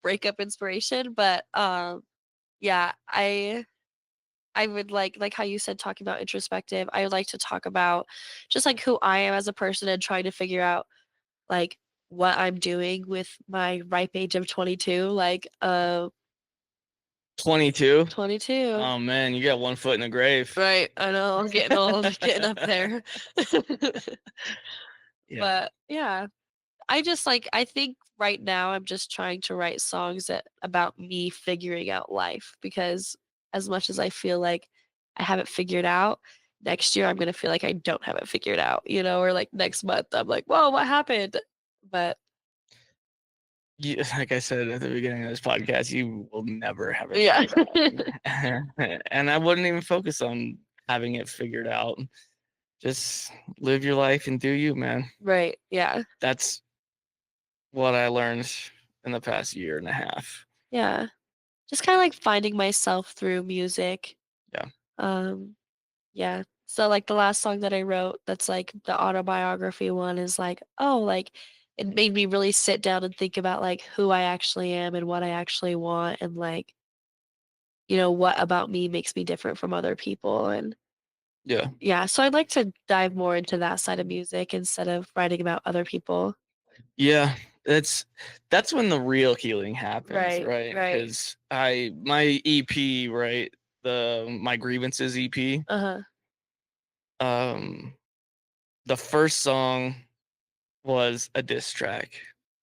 A: breakup inspiration. But yeah, I would like how you said talking about introspective. I would like to talk about just like who I am as a person and trying to figure out like what I'm doing with my ripe age of 22. Like
B: 22.
A: 22.
B: Oh man, you got one foot in the grave.
A: Right, I know, I'm getting old, getting up there.
B: Yeah.
A: But yeah, I think right now I'm just trying to write songs that about me figuring out life because as much as I feel like I have it figured out, next year I'm gonna feel like I don't have it figured out, or like next month I'm like, whoa, what happened? But
B: Like I said at the beginning of this podcast, you will never have it
A: yeah.
B: figured out. And I wouldn't even focus on having it figured out. Just live your life and do you, man.
A: Right. Yeah.
B: That's what I learned in the past year and a half.
A: Yeah. Just kind of like finding myself through music.
B: Yeah.
A: Um Yeah. So like the last song that I wrote that's like the autobiography one is like, oh, like it made me really sit down and think about like who I actually am and what I actually want and like you know, what about me makes me different from other people. And
B: Yeah.
A: yeah, so I'd like to dive more into that side of music instead of writing about other people.
B: Yeah, it's that's when the real healing happens,
A: Right,
B: right?
A: right.
B: Because my EP, right, the my grievances EP,
A: Uh-huh.
B: um, the first song was a diss track.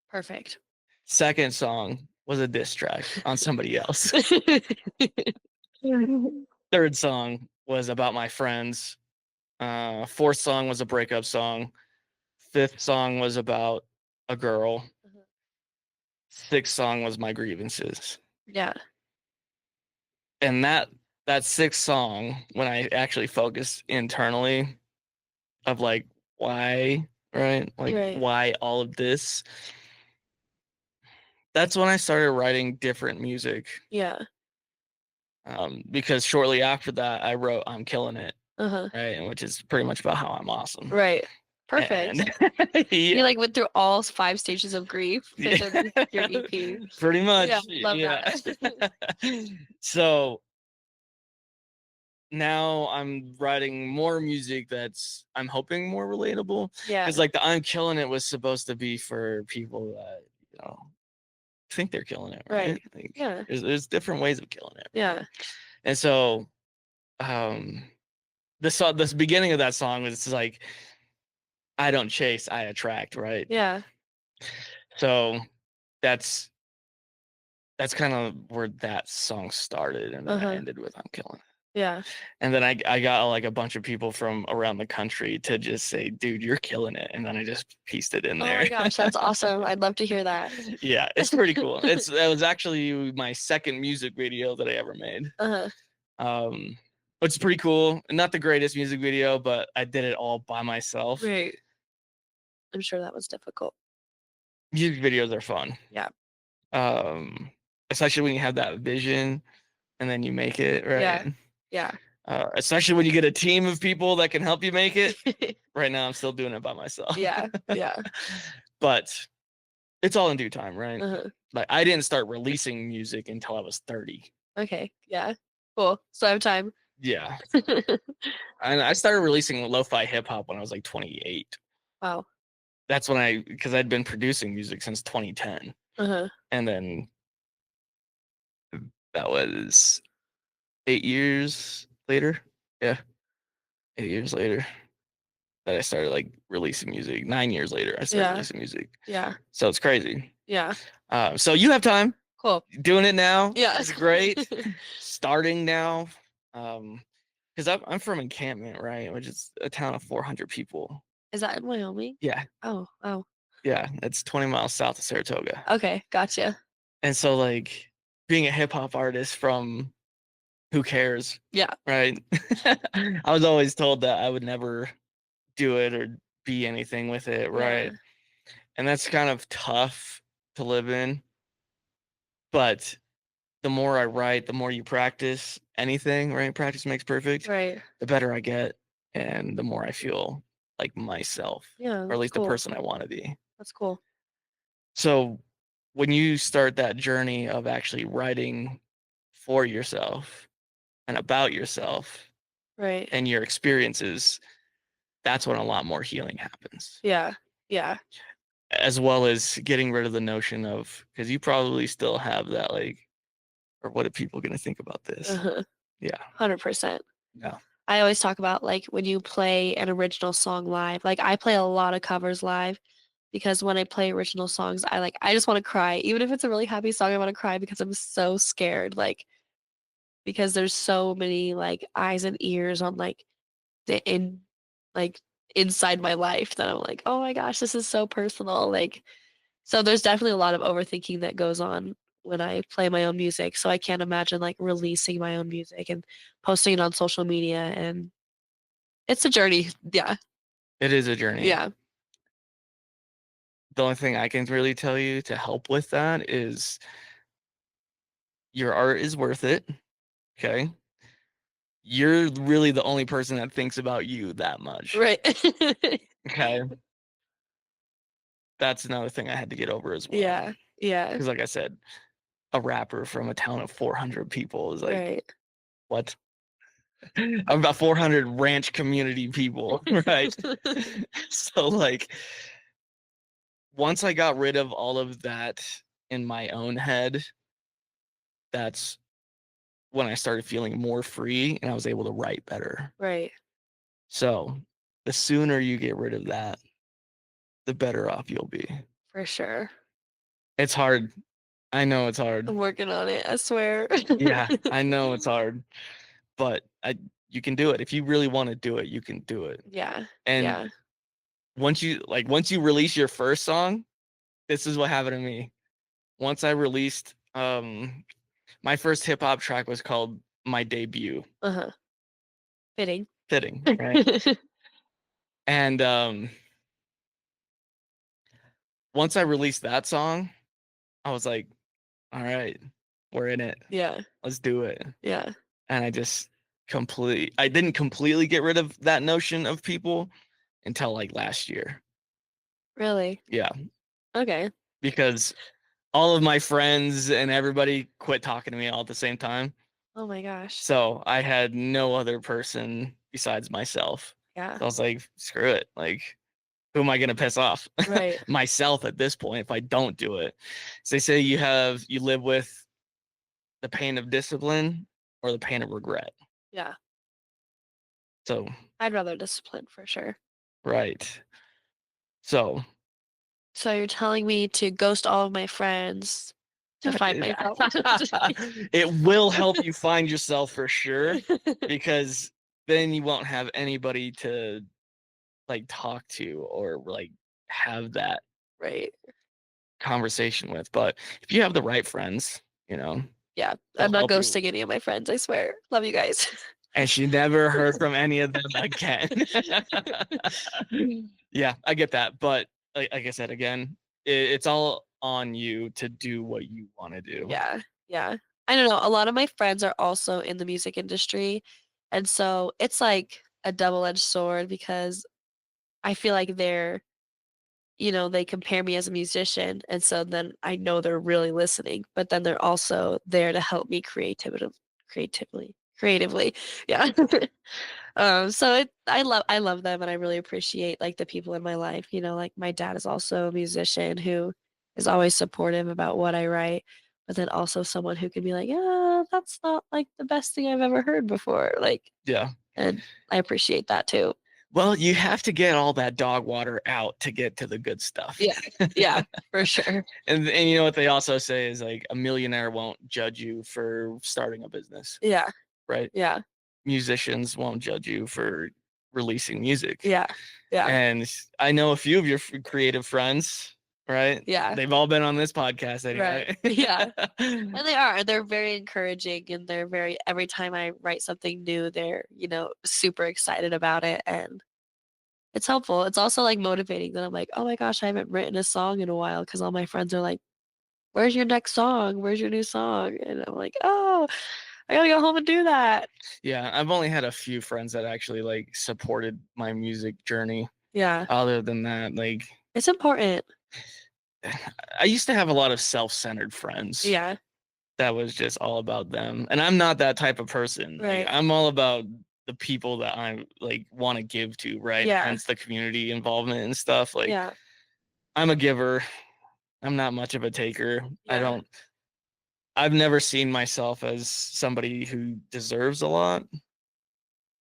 A: Perfect.
B: Second song was a diss track on somebody else. Third song was about my friends. Fourth song was a breakup song. Fifth song was about a girl.
A: Uh-huh.
B: Sixth song was my grievances.
A: Yeah,
B: And that sixth song, when I actually focused internally of like why, right? Like
A: right.
B: why all of this, that's when I started writing different music.
A: Yeah.
B: Because shortly after that I wrote I'm Killing It,
A: Uh-huh.
B: right? Which is pretty much about how I'm awesome.
A: Right. Perfect.
B: And
A: You
B: yeah,
A: like went through all 5 stages of grief
B: yeah,
A: within your EP.
B: pretty
A: Yeah,
B: much.
A: love
B: Yeah.
A: that.
B: So now I'm writing more music that's I'm hoping more relatable.
A: Yeah,
B: Because like the I'm Killing It was supposed to be for people that, you know, think they're killing it,
A: right.
B: right? Like
A: Yeah,
B: there's different ways of killing it, right?
A: yeah,
B: And so um this beginning of that song was like I don't chase, I attract, right?
A: yeah.
B: So that's that's kind of where that song started, and then I
A: Uh-huh.
B: ended with I'm Killing It.
A: Yeah.
B: And then I got like a bunch of people from around the country to just say, "Dude, you're killing it," and then I just pieced it in
A: Oh my
B: there.
A: gosh, that's awesome. I'd love to hear that.
B: Yeah, it's pretty cool. That was actually my second music video that I ever made.
A: Uh-huh.
B: Um, which is pretty cool. Not the greatest music video, but I did it all by myself.
A: Right. I'm sure that was difficult.
B: Music videos are fun.
A: Yeah.
B: Um, especially when you have that vision and then you make it,
A: Yeah.
B: right?
A: Yeah.
B: Especially when you get a team of people that can help you make it. Right now, I'm still doing it by myself.
A: Yeah. Yeah.
B: But it's all in due time, right?
A: Uh-huh.
B: Like I didn't start releasing music until I was 30.
A: Okay. Yeah. Cool. So I have time.
B: Yeah. And I started releasing lo-fi hip hop when I was like 28.
A: Wow.
B: That's when because I'd been producing music since 2010.
A: Uh-huh.
B: And then that was 8 years later. Yeah. 8 years later that I started like releasing music. 9 years later, I started
A: Yeah.
B: releasing music.
A: Yeah.
B: So it's crazy.
A: Yeah.
B: So you have time.
A: Cool.
B: Doing it now
A: Yeah.
B: is great. Starting now, because I'm from Encampment, right, which is a town of 400 people.
A: Is that in Wyoming?
B: Yeah,
A: Oh, oh.
B: yeah, it's 20 miles south of Saratoga.
A: Okay, gotcha.
B: And so, like, being a hip hop artist from who cares,
A: Yeah.
B: right? I was always told that I would never do it or be anything with it,
A: Yeah.
B: right? And that's kind of tough to live in. But the more I write, the more you practice anything, right? Practice makes perfect.
A: Right.
B: The better I get, and the more I feel like myself,
A: Yeah,
B: or at
A: that's
B: least the
A: cool.
B: person I want to be.
A: That's cool.
B: So when you start that journey of actually writing for yourself and about yourself
A: Right.
B: and your experiences, that's when a lot more healing happens.
A: Yeah. Yeah.
B: As well as getting rid of the notion of, because you probably still have that, like, or what are people going to think about this?
A: Uh-huh.
B: Yeah.
A: 100%.
B: Yeah.
A: I always talk about like when you play an original song live. Like I play a lot of covers live because when I play original songs, I just want to cry. Even if it's a really happy song, I want to cry because I'm so scared. Like because there's so many like eyes and ears on like inside my life that I'm like, "Oh my gosh, this is so personal." Like so there's definitely a lot of overthinking that goes on when I play my own music. So I can't imagine like releasing my own music and posting it on social media and it's a journey. Yeah.
B: It is a journey.
A: Yeah.
B: The only thing I can really tell you to help with that is your art is worth it. Okay. You're really the only person that thinks about you that much.
A: Right.
B: Okay. That's another thing I had to get over as well.
A: Yeah. Yeah.
B: Because, like I said, a rapper from a town of 400 people is like,
A: Right.
B: what? I'm about 400 ranch community people, right? So like once I got rid of all of that in my own head, that's when I started feeling more free and I was able to write better.
A: Right.
B: So the sooner you get rid of that, the better off you'll be.
A: For sure.
B: It's hard. I know it's hard.
A: I'm working on it, I swear.
B: Yeah, I know it's hard, but you can do it. If you really want to do it, you can do it.
A: Yeah.
B: And
A: Yeah.
B: once you release your first song, this is what happened to me. Once I released my first hip hop track was called My Debut.
A: Uh-huh. Fitting.
B: Fitting, right? And once I released that song, I was like, all right, we're in it.
A: Yeah.
B: Let's do it.
A: Yeah.
B: And I didn't completely get rid of that notion of people until like last year.
A: Really?
B: Yeah,
A: Okay.
B: because all of my friends and everybody quit talking to me all at the same time.
A: Oh my gosh.
B: So I had no other person besides myself.
A: Yeah.
B: So I was like, screw it. Like, who am I gonna piss off?
A: Right.
B: Myself at this point if I don't do it. So they say you live with the pain of discipline or the pain of regret.
A: Yeah.
B: So
A: I'd rather discipline for sure.
B: right. So
A: So you're telling me to ghost all of my friends to find myself.
B: it will help you find yourself for sure because then you won't have anybody to like talk to or like have that
A: Right.
B: conversation with. But if you have the right friends,
A: Yeah.
B: they'll
A: I'm not
B: help you.
A: ghosting any of my friends, I swear. Love you guys.
B: And she never heard from any of them again. Yeah, I get that. But like I said, again, it's all on you to do what you want to do.
A: Yeah. Yeah. I don't know. A lot of my friends are also in the music industry. And so it's like a double-edged sword because I feel like they compare me as a musician. And so then I know they're really listening, but then they're also there to help me creatively. Yeah. So I love them and I really appreciate like the people in my life. Like my dad is also a musician who is always supportive about what I write, but then also someone who can be like, yeah, that's not like the best thing I've ever heard before. Like,
B: Yeah.
A: and I appreciate that too.
B: Well, you have to get all that dog water out to get to the good stuff.
A: Yeah. Yeah, for sure.
B: And you know what they also say is like a millionaire won't judge you for starting a business,
A: Yeah.
B: right?
A: Yeah.
B: Musicians won't judge you for releasing music.
A: Yeah. Yeah.
B: And I know a few of your creative friends, right?
A: Yeah.
B: They've all been on this podcast
A: Right.
B: anyway.
A: Yeah. And they are. And they're very encouraging and every time I write something new, they're, super excited about it and it's helpful. It's also like motivating that I'm like, oh my gosh, I haven't written a song in a while because all my friends are like, where's your next song? Where's your new song? And I'm like, oh, I gotta go home and do that.
B: Yeah, I've only had a few friends that actually like supported my music journey.
A: Yeah.
B: Other than that, like
A: It's important.
B: I used to have a lot of self-centered friends
A: Yeah.
B: that was just all about them. And I'm not that type of person. Like,
A: Right.
B: I'm all about the people that I like want to give to, right?
A: Yeah.
B: Hence the community involvement and stuff. Like
A: Yeah.
B: I'm a giver. I'm not much of a taker.
A: Yeah.
B: I've never seen myself as somebody who deserves a lot.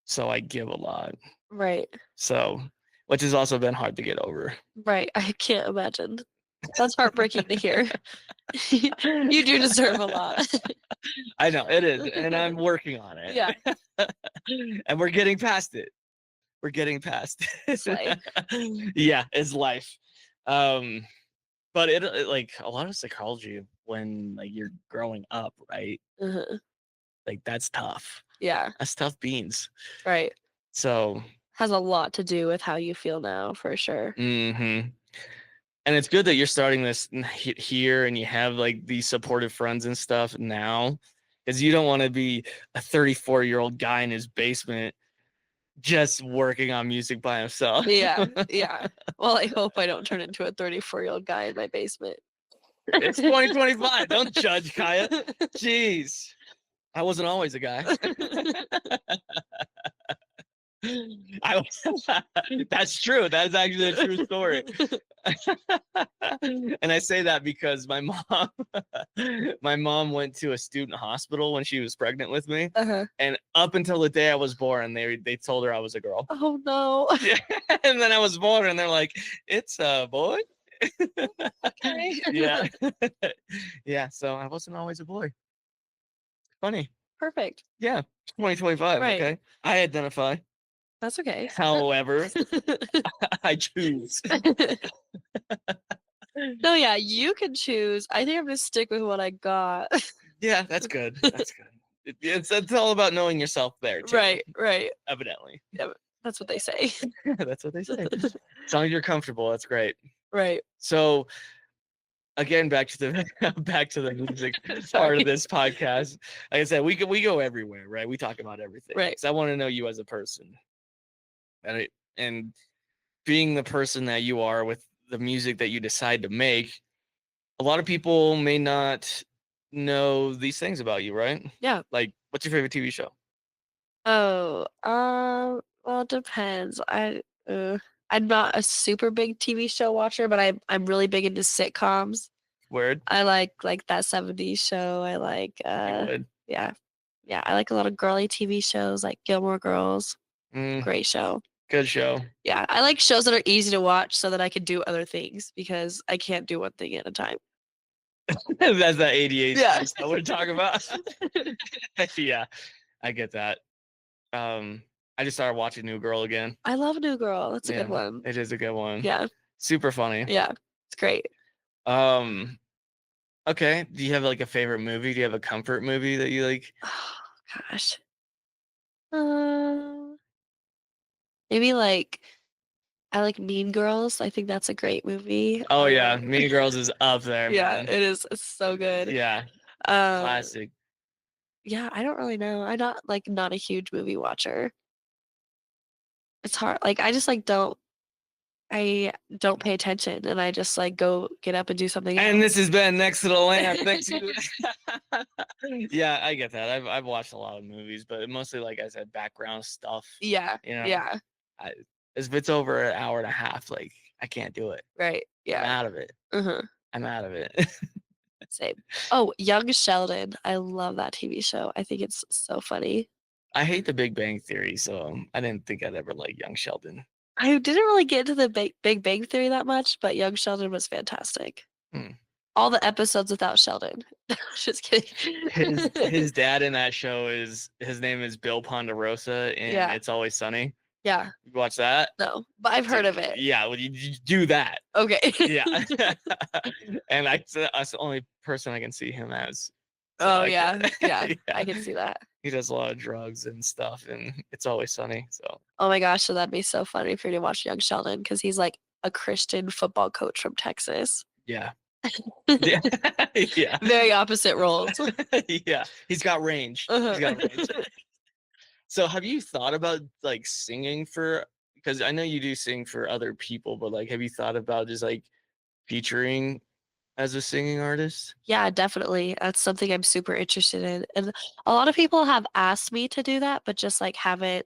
B: So I give a lot.
A: Right.
B: So, which has also been hard to get over.
A: Right. I can't imagine. That's heartbreaking to hear. You do deserve a lot.
B: I know it is, and I'm working on it.
A: Yeah.
B: And we're getting past it. We're getting past
A: It's life.
B: Yeah, it's life. But it like a lot of psychology when like you're growing up, right?
A: Uh-huh.
B: Like that's tough.
A: Yeah.
B: That's tough beans.
A: Right.
B: So,
A: Has a lot to do with how you feel now, for sure.
B: and it's good that you're starting this here and you have like these supportive friends and stuff now, because you don't want to be a 34-year-old guy in his basement just working on music by himself.
A: Yeah. Yeah. Well, I hope I don't turn into a 34-year-old guy in my basement.
B: It's 2025. Don't judge, Kyah. Jeez. I wasn't always a guy. That's true. That is actually a true story. And I say that because my mom went to a student hospital when she was pregnant with me.
A: Uh-huh.
B: And up until the day I was born, they told her I was a girl.
A: Oh no.
B: Yeah. And then I was born and they're like, it's a boy.
A: Okay.
B: Yeah. Yeah. So I wasn't always a boy. Funny.
A: Perfect.
B: Yeah. 2025.
A: Right.
B: Okay. I identify.
A: That's okay.
B: However, I choose.
A: No, yeah, you can choose. I think I'm gonna stick with what I got.
B: Yeah, that's good. That's good. It's all about knowing yourself there too.
A: Right, right.
B: Evidently.
A: Yeah, that's what they say.
B: That's what they say. As long as you're comfortable, that's great.
A: Right.
B: So again, back to the back to the music part
A: Sorry.
B: of this podcast. Like I said, we go everywhere, right? We talk about everything.
A: Right.
B: So I want to know you as a person. And being the person that you are with the music that you decide to make, a lot of people may not know these things about you, right?
A: Yeah.
B: Like, what's your favorite TV show?
A: Oh, well, it depends. I'm not a super big TV show watcher, but I'm really big into sitcoms.
B: Word.
A: I like that 70s show. I like
B: You would.
A: yeah. Yeah, I like a lot of girly TV shows like Gilmore Girls.
B: Mm,
A: Great show.
B: good show.
A: Yeah, I like shows that are easy to watch so that I can do other things because I can't do one thing at a time.
B: That's that ADHD
A: Yeah.
B: stuff we're talking about. Yeah, I get that. I just started watching New Girl again.
A: I love New Girl. That's a good
B: Yeah,
A: one.
B: it is a good one.
A: Yeah.
B: Super funny.
A: Yeah. It's great.
B: Um, okay. Do you have like a favorite movie? Do you have a comfort movie that you like?
A: Oh, gosh. Maybe like I like Mean Girls. I think that's a great movie.
B: Oh yeah, Mean Girls is up there,
A: Yeah,
B: man.
A: it is. It's so good.
B: Yeah,
A: Um,
B: classic.
A: yeah, I don't really know. I'm not a huge movie watcher. It's hard. Like I don't pay attention and I just like go get up and do something
B: And
A: else.
B: this has been Next to the Lamp. Thanks you. Yeah, I get that. I've watched a lot of movies, but mostly like I said, background stuff.
A: Yeah.
B: You know,
A: Yeah.
B: I, if it's over an hour and a half, like I can't do it.
A: Right.
B: I'm
A: Yeah.
B: out of it.
A: Uh-huh.
B: I'm out of it.
A: Same. Oh, Young Sheldon. I love that TV show. I think it's so funny.
B: I hate the Big Bang Theory, so I didn't think I'd ever like Young Sheldon.
A: I didn't really get into the Big Bang Theory that much, but Young Sheldon was fantastic.
B: Hmm.
A: All the episodes without Sheldon. Just kidding.
B: His dad in that show his name is Bill Ponderosa, and
A: Yeah.
B: It's Always Sunny.
A: Yeah.
B: You watch that?
A: No, but I've heard of it.
B: Yeah, well, you do that.
A: Okay.
B: Yeah. And that's the only person I can see him as. So
A: Oh,
B: I
A: yeah.
B: can-
A: Yeah.
B: Yeah.
A: I can see that.
B: He does a lot of drugs and stuff, and It's Always Sunny. So
A: Oh my gosh, so that'd be so funny for you to watch Young Sheldon because he's like a Christian football coach from Texas.
B: yeah. Yeah. Yeah.
A: Very opposite roles.
B: Yeah. He's got range.
A: Uh-huh.
B: He's got range. So have you thought about like singing for, because I know you do sing for other people, but like have you thought about just like featuring as a singing artist?
A: Yeah, definitely. That's something I'm super interested in. And a lot of people have asked me to do that, but just like haven't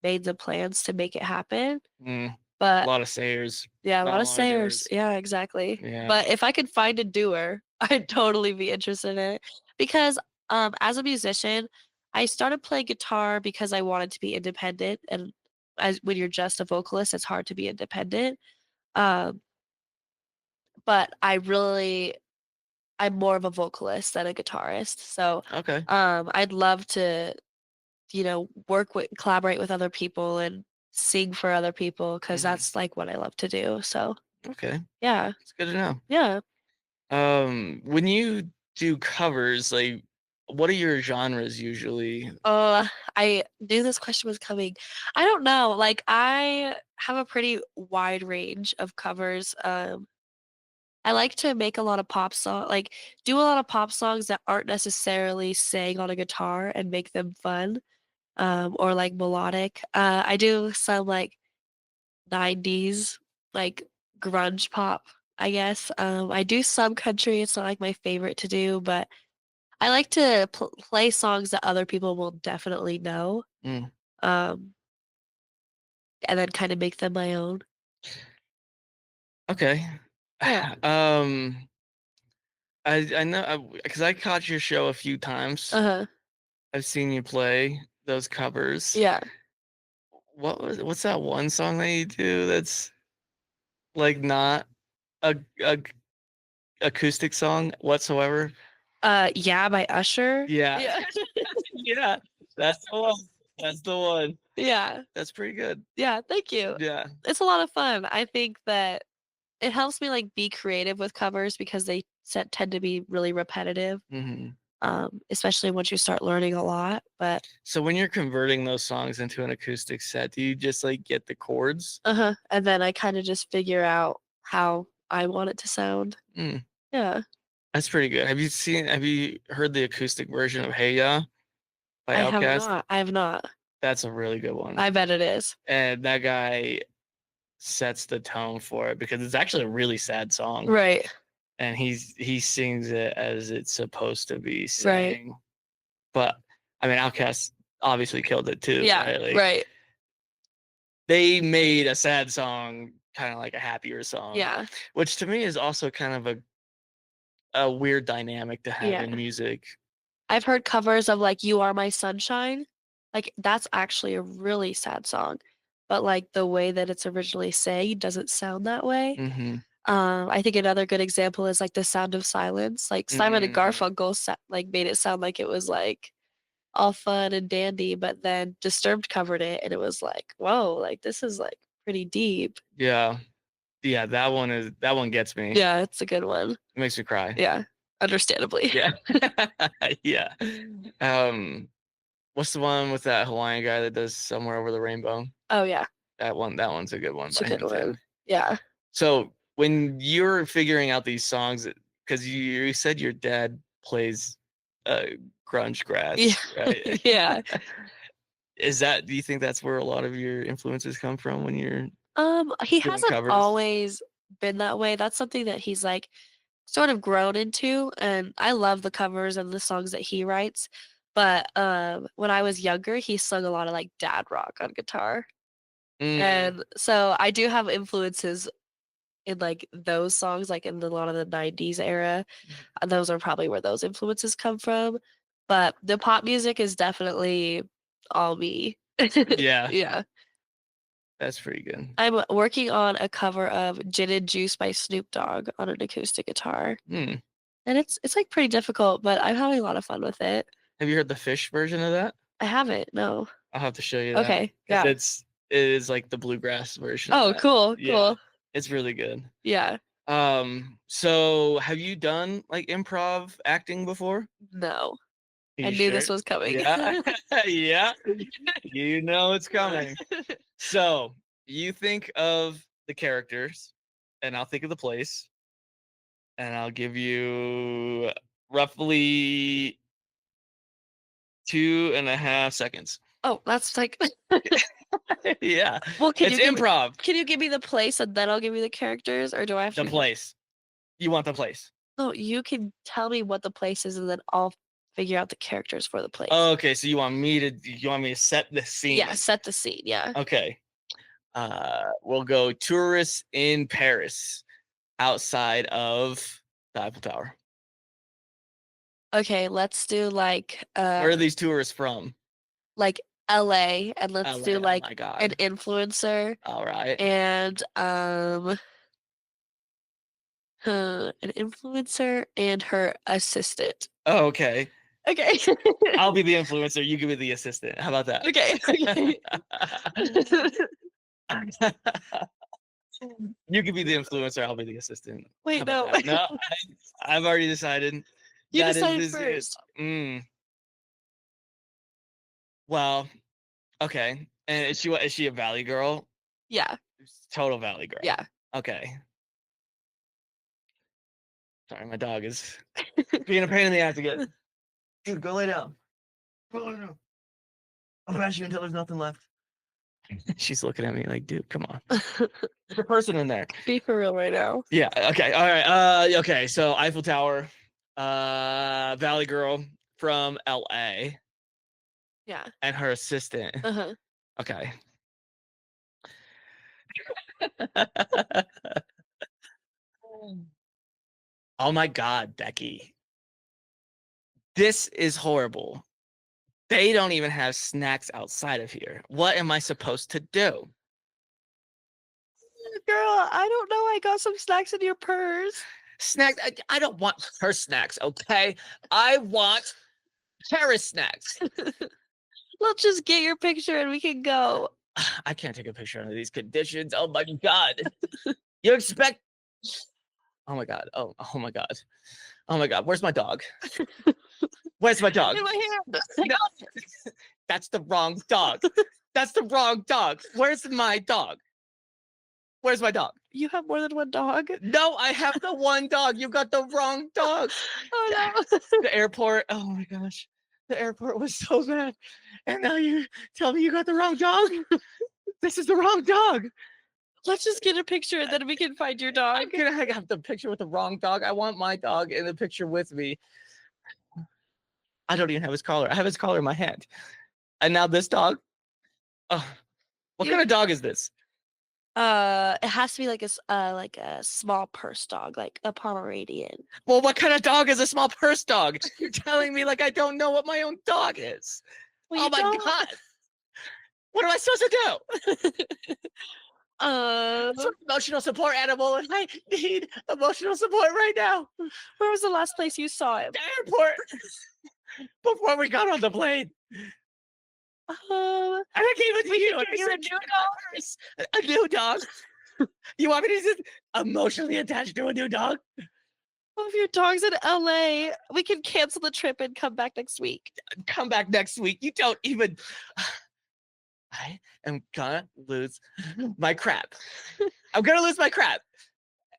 A: made the plans to make it happen.
B: A
A: But
B: lot of sayers.
A: yeah, a
B: Not
A: lot
B: a
A: of
B: lot of
A: sayers.
B: doers.
A: Yeah, exactly.
B: Yeah.
A: But if I could find a doer, I'd totally be interested in it. Because as a musician, I started playing guitar because I wanted to be independent. And as when you're just a vocalist, it's hard to be independent. Um, but I'm more of a vocalist than a guitarist. So
B: Okay.
A: I'd love to, work with collaborate with other people and sing for other people because
B: Mhm.
A: that's like what I love to do. So
B: Okay.
A: yeah.
B: It's good to know.
A: Yeah.
B: When you do covers, like what are your genres usually?
A: I knew this question was coming. I don't know. Like I have a pretty wide range of covers. I like to make a lot of do a lot of pop songs that aren't necessarily sang on a guitar and make them fun, or like melodic. I do some like 90s like grunge pop. I guess. I do some country. It's not like my favorite to do, but I like to play songs that other people will definitely know,
B: Mm,
A: um, and then kind of make them my own.
B: okay.
A: Yeah.
B: Um, I know because I caught your show a few times.
A: Uh-huh.
B: I've seen you play those covers.
A: Yeah.
B: What's that one song that you do that's like not a acoustic song whatsoever?
A: Yeah, by Usher.
B: Yeah.
A: Yeah.
B: Yeah, that's the one. That's the one.
A: Yeah.
B: That's pretty good.
A: Yeah, thank you.
B: Yeah.
A: It's a lot of fun. I think that it helps me like be creative with covers because they tend to be really repetitive,
B: Hmm.
A: especially once you start learning a lot. But
B: So when you're converting those songs into an acoustic set, do you just like get the chords?
A: uh-huh. And then I kind of just figure out how I want it to sound.
B: Mm,
A: Yeah.
B: that's pretty good. Have you heard the acoustic version of Hey Ya by
A: I have
B: Outkast?
A: not. I have not.
B: That's a really good one.
A: I bet it is.
B: And that guy sets the tone for it because it's actually a really sad song.
A: Right.
B: And he sings it as it's supposed to be
A: Right.
B: sang. But I mean Outkast obviously killed it too,
A: Yeah.
B: right? Like
A: Right.
B: they made a sad song kind of like a happier song,
A: Yeah.
B: which to me is also kind of a weird dynamic to have
A: Yeah.
B: in music.
A: I've heard covers of like You Are My Sunshine. Like that's actually a really sad song. But like the way that it's originally sang doesn't sound that way.
B: Hmm.
A: I think another good example is like The Sound of Silence. Like Simon and
B: Mm,
A: Garfunkel like made it sound like it was like all fun and dandy, but then Disturbed covered it and it was like, whoa, like this is like pretty deep.
B: yeah, yeah, that one gets me.
A: Yeah, it's a good one.
B: It makes me cry.
A: Yeah, understandably.
B: Yeah, yeah. Um, what's the one with that Hawaiian guy that does Somewhere Over the Rainbow?
A: Oh yeah,
B: That one's a good one
A: it's a
B: by
A: good
B: him too.
A: one. Yeah.
B: So when you're figuring out these songs, because you said your dad plays uh, grunge
A: Yeah.
B: grass, right?
A: Yeah.
B: Do you think that's where a lot of your influences come from when you're
A: He
B: doing
A: hasn't
B: covers?
A: always been that way. That's something that he's like sort of grown into, and I love the covers and the songs that he writes. But when I was younger, he sung a lot of like dad rock on guitar.
B: Mm,
A: And so I do have influences in like those songs, like in a lot of the 90s era. And those are probably where those influences come from. But the pop music is definitely all me.
B: yeah,
A: Yeah.
B: that's pretty good.
A: I'm working on a cover of Gin and Juice by Snoop Dogg on an acoustic guitar.
B: Hmm.
A: And it's like pretty difficult, but I'm having a lot of fun with it.
B: Have you heard the Fish version of that?
A: I haven't, no.
B: I'll have to show you that
A: Okay,
B: because
A: yeah.
B: it is like the bluegrass version of
A: Oh,
B: that.
A: cool,
B: Yeah,
A: cool.
B: it's really good.
A: Yeah.
B: So have you done like improv acting before?
A: No.
B: Are
A: I
B: you
A: knew
B: sure?
A: this was coming.
B: Yeah. Yeah. You know it's coming. So you think of the characters, and I'll think of the place, and I'll give you roughly 2.5 seconds.
A: Oh, that's like
B: Yeah.
A: well,
B: It's improv.
A: can you give me the place and then I'll give you the characters, or do I have
B: The
A: to
B: place. You want the place.
A: no, you can tell me what the place is and then I'll figure out the characters for the place.
B: Okay, so you want me to set the
A: Yeah,
B: scene.
A: set the scene, yeah.
B: Okay. We'll go tourists in Paris outside of the Eiffel Tower.
A: Okay, let's do
B: Where are these tourists from?
A: like LA and let's do
B: LA. Oh
A: like
B: my
A: an
B: God.
A: influencer
B: All right.
A: and an influencer and her assistant.
B: Oh, okay.
A: Okay.
B: I'll be the influencer. You can be the assistant. How about that?
A: Okay, okay.
B: You can be the influencer. I'll be the assistant. How
A: Wait,
B: about
A: no.
B: that? No, I've already decided.
A: You
B: That is
A: decided
B: this.
A: first.
B: Well, okay. And is she a Valley girl?
A: Yeah,
B: Total Valley girl.
A: yeah.
B: Okay. Sorry, my dog is being a pain in the ass again. Dude, go lay down. Go lay down. I'll bash you until there's nothing left. She's looking at me like, dude, come on. There's a person in there.
A: Be for real right now.
B: Yeah. Okay. All right. Okay. So Eiffel Tower, Valley Girl from LA,
A: Yeah.
B: and her assistant.
A: Uh-huh.
B: Okay. Oh my God, Becky. This is horrible. They don't even have snacks outside of here. What am I supposed to do?
A: Girl, I don't know. I got some snacks in your purse.
B: Snacks? I don't want her snacks, okay? I want Paris snacks.
A: Let's just get your picture and we can go.
B: I can't take a picture under these conditions. Oh my God. You expect. Oh my God. Oh my God. Oh my God. Where's my dog? Where's my dog?
A: In my hand.
B: No, that's the wrong dog. That's the wrong dog. Where's my dog? Where's my dog?
A: You have more than one dog?
B: No, I have the one dog. You got the wrong dog.
A: Oh no.
B: The airport. Oh my gosh. The airport was so bad. And now you tell me you got the wrong dog? This is the wrong dog.
A: Let's just get a picture and then we can find your
B: I'm
A: dog.
B: gonna have the picture with the wrong dog. I want my dog in the picture with me. I don't even have his collar. I have his collar in my hand. And now this dog. Oh, what kind of dog is this?
A: It has to be like like a small purse dog, like a Pomeranian.
B: Well, what kind of dog is a small purse dog? You're telling me like I don't know what my own dog is.
A: Well,
B: Oh my God. What am I supposed to do? It's an emotional support animal, and I need emotional support right now.
A: Where was the last place you saw him?
B: The airport. Before we got on the plane.
A: Uh,
B: And I gave it to you.
A: give you a new
B: dog? A new dog? You want me to just emotionally attach to a new dog?
A: well, if your dog's in LA, we can cancel the trip and come back next week.
B: Come back next week. You don't even. I am gonna lose my crap. I'm gonna lose my crap.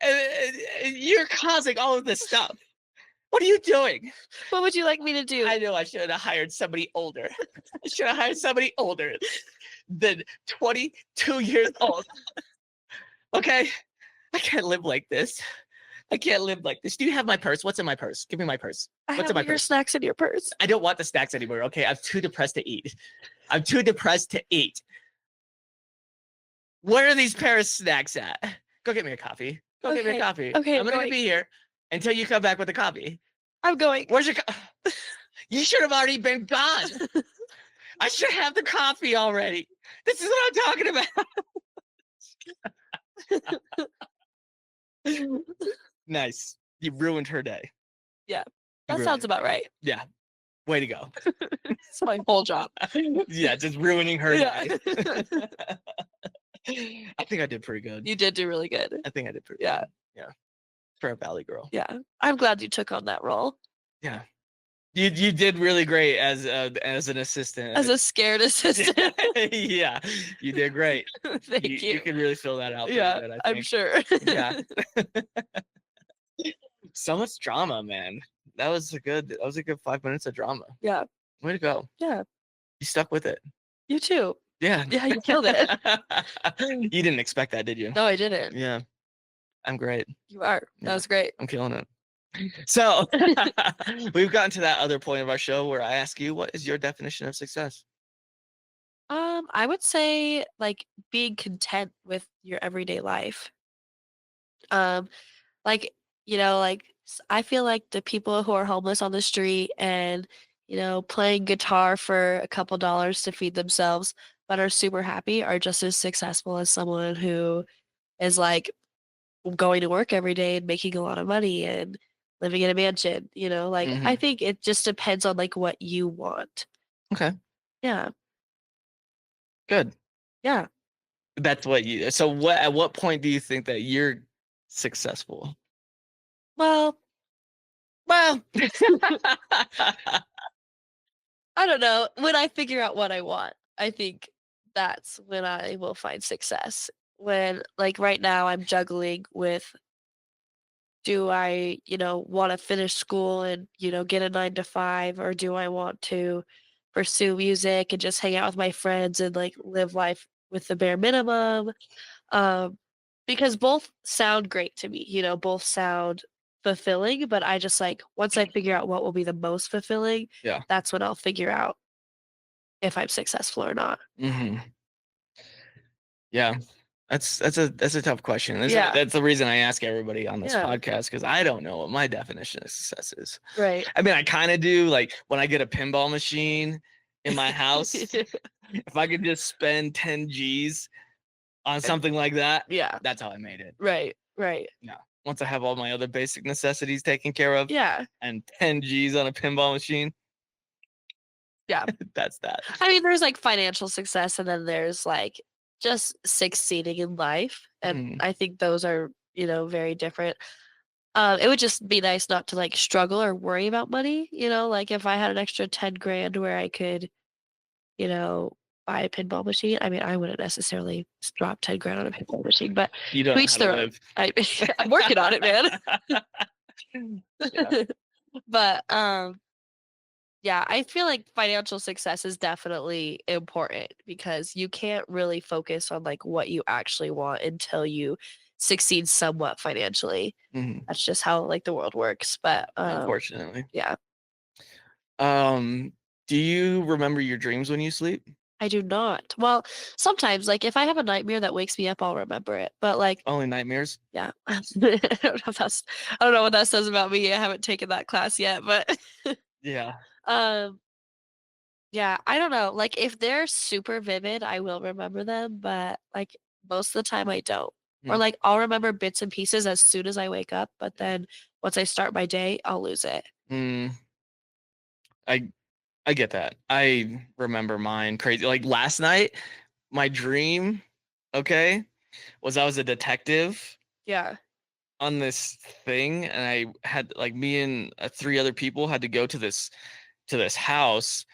B: And you're causing all of this stuff. What are you doing?
A: What would you like me to do?
B: I know I should have hired somebody older. I should have hired somebody older than 22 years old. Okay? I can't live like this. I can't live like this. Do you have my purse? What's in my purse? Give me my purse.
A: I
B: What's
A: have
B: in my
A: your
B: purse?
A: snacks in your purse.
B: I don't want the snacks anymore, okay? I'm too depressed to eat. I'm too depressed to eat. Where are these Paris snacks at? Go get me a coffee. Go get me a coffee.
A: Okay,
B: I'm gonna be here until you come back with a coffee.
A: I'm going.
B: Where's your You should have already been gone. I should have the coffee already. This is what I'm talking about. Nice. You ruined her day.
A: Yeah,
B: You
A: that
B: ruined
A: sounds
B: it.
A: about right.
B: Yeah. Way to go.
A: It's my whole job.
B: Yeah, just ruining her
A: Yeah.
B: day. I think I did pretty good.
A: You did do really good.
B: I think I did pretty
A: Yeah.
B: good. Yeah. For a Valley Girl.
A: Yeah. I'm glad you took on that role.
B: Yeah. You did really great as an assistant.
A: As a scared assistant.
B: Yeah, you did great.
A: Thank you.
B: You can really fill that out.
A: Yeah,
B: Good,
A: I'm sure.
B: Yeah. So much drama, man. That was a good 5 minutes of drama.
A: Yeah.
B: Way to go.
A: Yeah.
B: You stuck with it.
A: You too.
B: Yeah.
A: Yeah, you killed it.
B: You didn't expect that, did you?
A: No, I didn't.
B: Yeah. I'm great.
A: You are.
B: Yeah.
A: That was great.
B: I'm killing it. So we've gotten to that other point of our show where I ask you, what is your definition of success?
A: I would say like being content with your everyday life. Like, I feel like the people who are homeless on the street and, playing guitar for a couple dollars to feed themselves, but are super happy are just as successful as someone who is like going to work every day and making a lot of money and living in a mansion, I think it just depends on like what you want.
B: Okay.
A: Yeah.
B: Good.
A: Yeah.
B: That's what you. So at what point do you think that you're successful?
A: Well,
B: Well,
A: I don't know. When I figure out what I want, I think that's when I will find success. When, like, right now, I'm juggling with do I, want to finish school and, get a 9 to 5, or do I want to pursue music and just hang out with my friends and like live life with the bare minimum. Um, because both sound great to me, both sound fulfilling, but I just like once I figure out what will be the most fulfilling,
B: Yeah.
A: that's when I'll figure out if I'm successful or not.
B: Hmm. Yeah. That's a tough question.
A: Yeah.
B: That's the reason I ask everybody on this
A: Yeah.
B: podcast because I don't know what my definition of success is.
A: Right.
B: I mean, I kind of do. Like when I get a pinball machine in my house, if I could just spend 10 G's on something like that,
A: Yeah.
B: that's how I made it.
A: Right. Right.
B: Yeah. Once I have all my other basic necessities taken care of
A: Yeah.
B: and 10 G's on a pinball machine,
A: Yeah.
B: that's that.
A: I mean, there's like financial success and then there's like just succeeding in life. And
B: Mhm.
A: I think those are, very different. It would just be nice not to like struggle or worry about money, like if I had an extra 10 grand where I could, you know, buy a pinball machine. I mean, I wouldn't necessarily drop 10 grand on a pinball machine, but
B: You don't
A: to
B: know
A: each
B: how to
A: their own.
B: live.
A: I'm working on it, man.
B: Yeah.
A: But yeah, I feel like financial success is definitely important because you can't really focus on like what you actually want until you succeed somewhat financially.
B: Mhm.
A: That's just how like the world works. But
B: Unfortunately.
A: yeah,
B: Um, do you remember your dreams when you sleep?
A: I do not. Well, sometimes like if I have a nightmare that wakes me up, I'll remember it. But like,
B: Only nightmares?
A: yeah, I don't know what that says about me. I haven't taken that class yet, but
B: Yeah.
A: um yeah, I don't know. Like if they're super vivid, I will remember them, but like most of the time I don't. Or
B: Mm,
A: like I'll remember bits and pieces as soon as I wake up, but
B: yeah.
A: then once I start my day, I'll lose it.
B: Mm, I I get that. I remember mine crazy. Like last night, my dream, okay, was I was a detective
A: Yeah.
B: on this thing, and I had like me and three other people had to go to this house,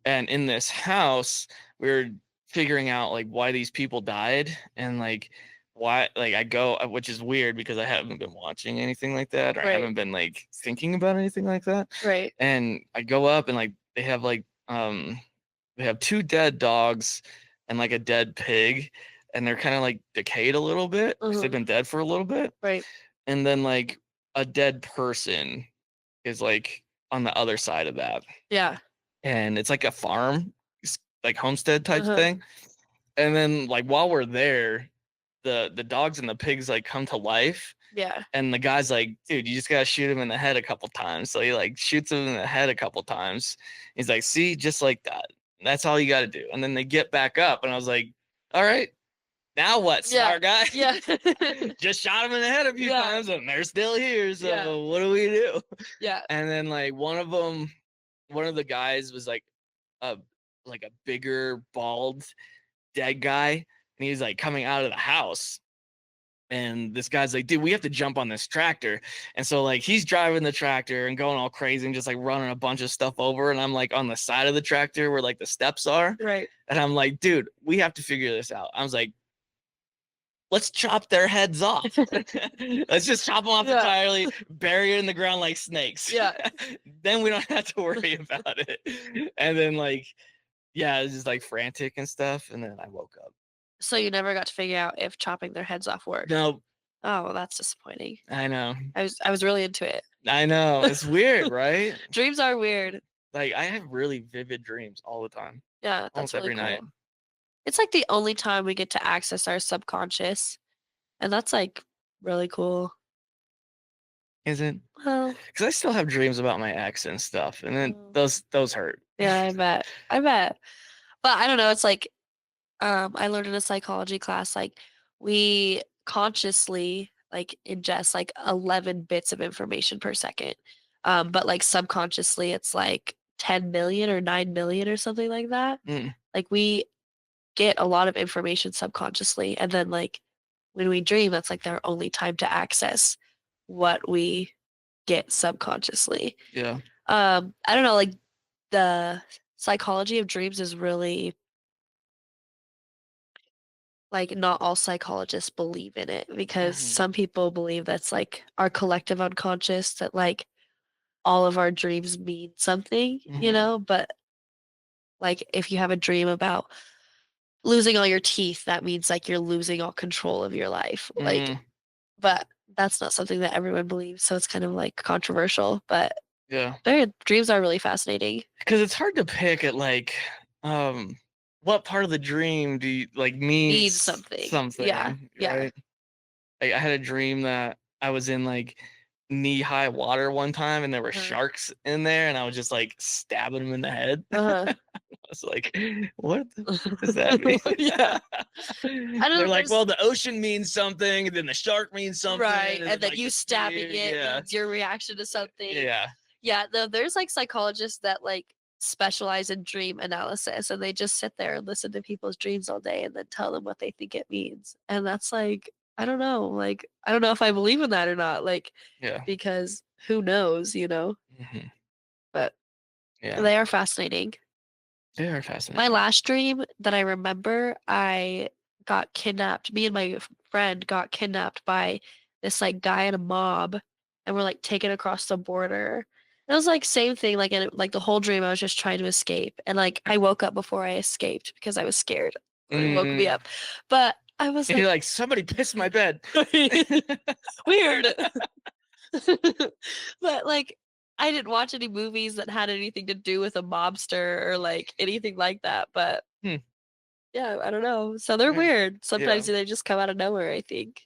B: and in this house we were figuring out like why these people died and like why like I go which is weird because I haven't been watching anything like that or I
A: Right.
B: haven't been like thinking about anything like that.
A: Right.
B: And I go up and like they have two dead dogs and like a dead pig, and they're kind of like decayed a little bit because they've
A: Uh-huh.
B: been dead for a little bit.
A: Right.
B: And then like a dead person is like on the other side of that,
A: Yeah.
B: and it's like a farm, like homestead type
A: Uh-huh.
B: thing. And then like while we're there, the dogs and the pigs like come to life,
A: Yeah.
B: and the guy's like, dude, you just gotta shoot him in the head a couple times. So he like shoots him in the head a couple times. He's like, see, just like that. That's all you gotta do. And then they get back up, and I was like, all right, now what,
A: Yeah.
B: smart guy?
A: Yeah.
B: Just shot him in the head a few
A: Yeah.
B: times, and they're still here.
A: Yeah.
B: So what do we do?
A: Yeah.
B: And then like one of the guys was a like a bigger, bald, dead guy, and he's like coming out of the house. And this guy's like, dude, we have to jump on this tractor. And so like he's driving the tractor and going all crazy and just like running a bunch of stuff over. And I'm like on the side of the tractor where like the steps are.
A: Right.
B: And I'm like, dude, we have to figure this out. I was like, let's chop their heads off. Let's just chop them off
A: Yeah.
B: entirely, bury it in the ground like snakes.
A: Yeah.
B: Then we don't have to worry about it. And then like, yeah, it was just like frantic and stuff. And then I woke up.
A: So you never got to figure out if chopping their heads off worked.
B: No,
A: Oh, well, that's disappointing.
B: I know.
A: I was really into it.
B: I know. It's weird, right?
A: Dreams are weird.
B: Like I have really vivid dreams all the time,
A: Yeah,
B: almost
A: that's really
B: every night.
A: cool. It's like the only time we get to access our subconscious, and that's like really cool.
B: Is it?
A: Well,
B: Because I still have dreams about my ex and stuff, and then
A: mm,
B: those hurt.
A: yeah, I bet. I bet. But I don't know, it's like I learned in a psychology class like we consciously like ingest like 11 bits of information per second. But like subconsciously it's like 10 million or 9 million or something like that.
B: Mm,
A: Like we get a lot of information subconsciously and then like when we dream that's like their only time to access what we get subconsciously.
B: yeah.
A: I don't know, like the psychology of dreams is really like not all psychologists believe in it because
B: Hmm.
A: some people believe that's like our collective unconscious that like all of our dreams mean something,
B: Hmm.
A: but like if you have a dream about losing all your teeth, that means like you're losing all control of your life. Like,
B: Mm,
A: but that's not something that everyone believes, so it's kind of like controversial. But
B: yeah.
A: their dreams are really fascinating.
B: Because it's hard to pick at like um what part of the dream do you like
A: Means
B: means
A: something. Yeah,
B: something,
A: yeah.
B: right? Like I had a dream that I was in like knee-high water one time and there were
A: Uh-huh.
B: sharks in there and I was just like stabbing them in the head.
A: Uh-huh.
B: I was like, what the fuck does that mean?
A: Yeah. I don't
B: They're
A: know,
B: like,
A: there's
B: well, the ocean means something, and then the shark means something,
A: right,
B: and
A: and
B: then
A: then
B: like
A: you
B: the
A: stabbing
B: spear,
A: it
B: yeah,
A: means your reaction to something.
B: yeah,
A: Yeah, no, there's like psychologists that like specialize in dream analysis and they just sit there and listen to people's dreams all day and then tell them what they think it means. And that's like, I don't know, like I don't know if I believe in that or not, like
B: yeah,
A: because who knows, you know?
B: hmm
A: But
B: yeah.
A: they are fascinating.
B: They are
A: My
B: fascinating.
A: last dream that I remember, I got kidnapped. Me and my friend got kidnapped by this like guy in a mob, and we're like taken across the border. It was like same thing, like in like the whole dream, I was just trying to escape, and like I woke up before I escaped because I was scared. It woke me
B: Mm.
A: up, but I was
B: And you're
A: like,
B: like, somebody pissed my bed.
A: weird. But like I didn't watch any movies that had anything to do with a mobster or like anything like that, but
B: Hmm.
A: yeah, I don't know. So they're
B: Right.
A: weird.
B: Yeah.
A: Sometimes they just come out of nowhere, I think.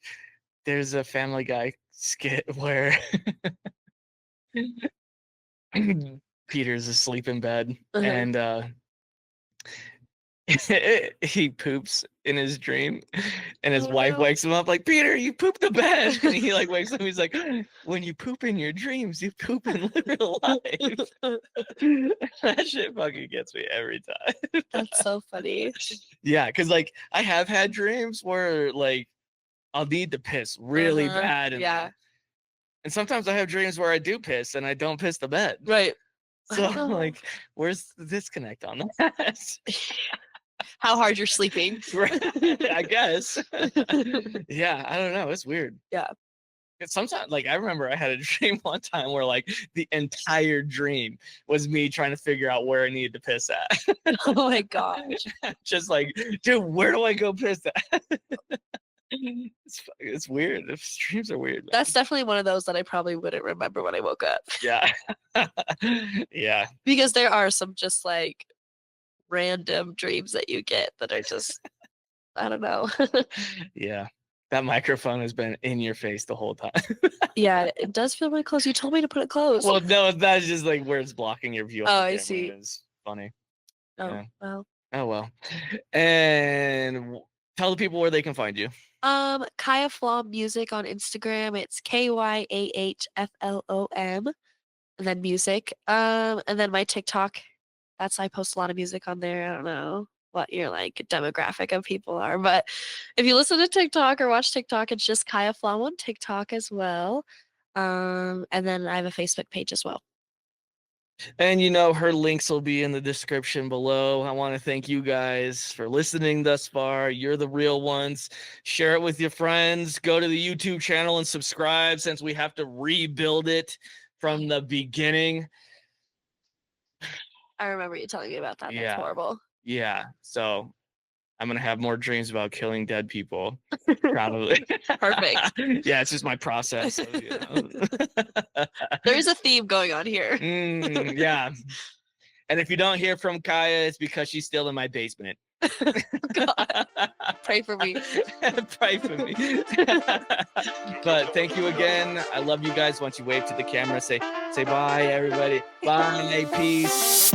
B: There's a Family Guy skit where Peter's asleep in bed
A: Uh-huh.
B: and he poops in his dream and his
A: Oh
B: wife
A: no.
B: wakes him up like, Peter, you pooped the bed. And he like wakes up, he's like, when you poop in your dreams, you poop in real life. That shit fucking gets me every time.
A: That's so funny.
B: Yeah, because like I have had dreams where like I'll need to piss really
A: Uh-huh.
B: bad in
A: Yeah.
B: them. And sometimes I have dreams where I do piss and I don't piss the bed.
A: Right. I
B: So
A: don't know.
B: like, where's the disconnect on that?
A: How hard you're sleeping.
B: Right, I guess. Yeah, I don't know. It's weird.
A: Yeah.
B: 'Cause sometimes, like, I remember I had a dream one time where like the entire dream was me trying to figure out where I needed to piss at.
A: Oh my gosh.
B: Just like, dude, where do I go piss at? It's weird. The dreams are weird,
A: That's
B: man.
A: definitely one of those that I probably wouldn't remember when I woke up.
B: Yeah. Yeah.
A: Because there are some just like random dreams that you get that are just, I don't know.
B: Yeah. That microphone has been in your face the whole time.
A: Yeah, it does feel really close. You told me to put it close.
B: Well, no, that's just like where it's blocking your view on
A: Oh,
B: the
A: I
B: camera.
A: see.
B: It's funny.
A: Oh,
B: Yeah.
A: well.
B: Oh well. And tell the people where they can find you.
A: Kyah Flom music on Instagram. It's KYAHFLOM and then music. And then my TikTok. That's I post a lot of music on there. I don't know what your like demographic of people are, but if you listen to TikTok or watch TikTok, it's just Kyah Flom on TikTok as well. And then I have a Facebook page as well.
B: And you know, her links will be in the description below. I want to thank you guys for listening thus far. You're the real ones. Share it with your friends. Go to the YouTube channel and subscribe since we have to rebuild it from the beginning.
A: I remember you telling me about that. That's
B: Yeah.
A: horrible.
B: Yeah. So I'm gonna have more dreams about killing dead people. Probably.
A: Perfect.
B: Yeah, it's just my process. So, you know.
A: There is a theme going on here.
B: Yeah. And if you don't hear from Kyah, it's because she's still in my basement.
A: God, pray for me.
B: Pray for me. But thank you again. I love you guys. Once you wave to the camera, say bye, everybody. Bye, peace.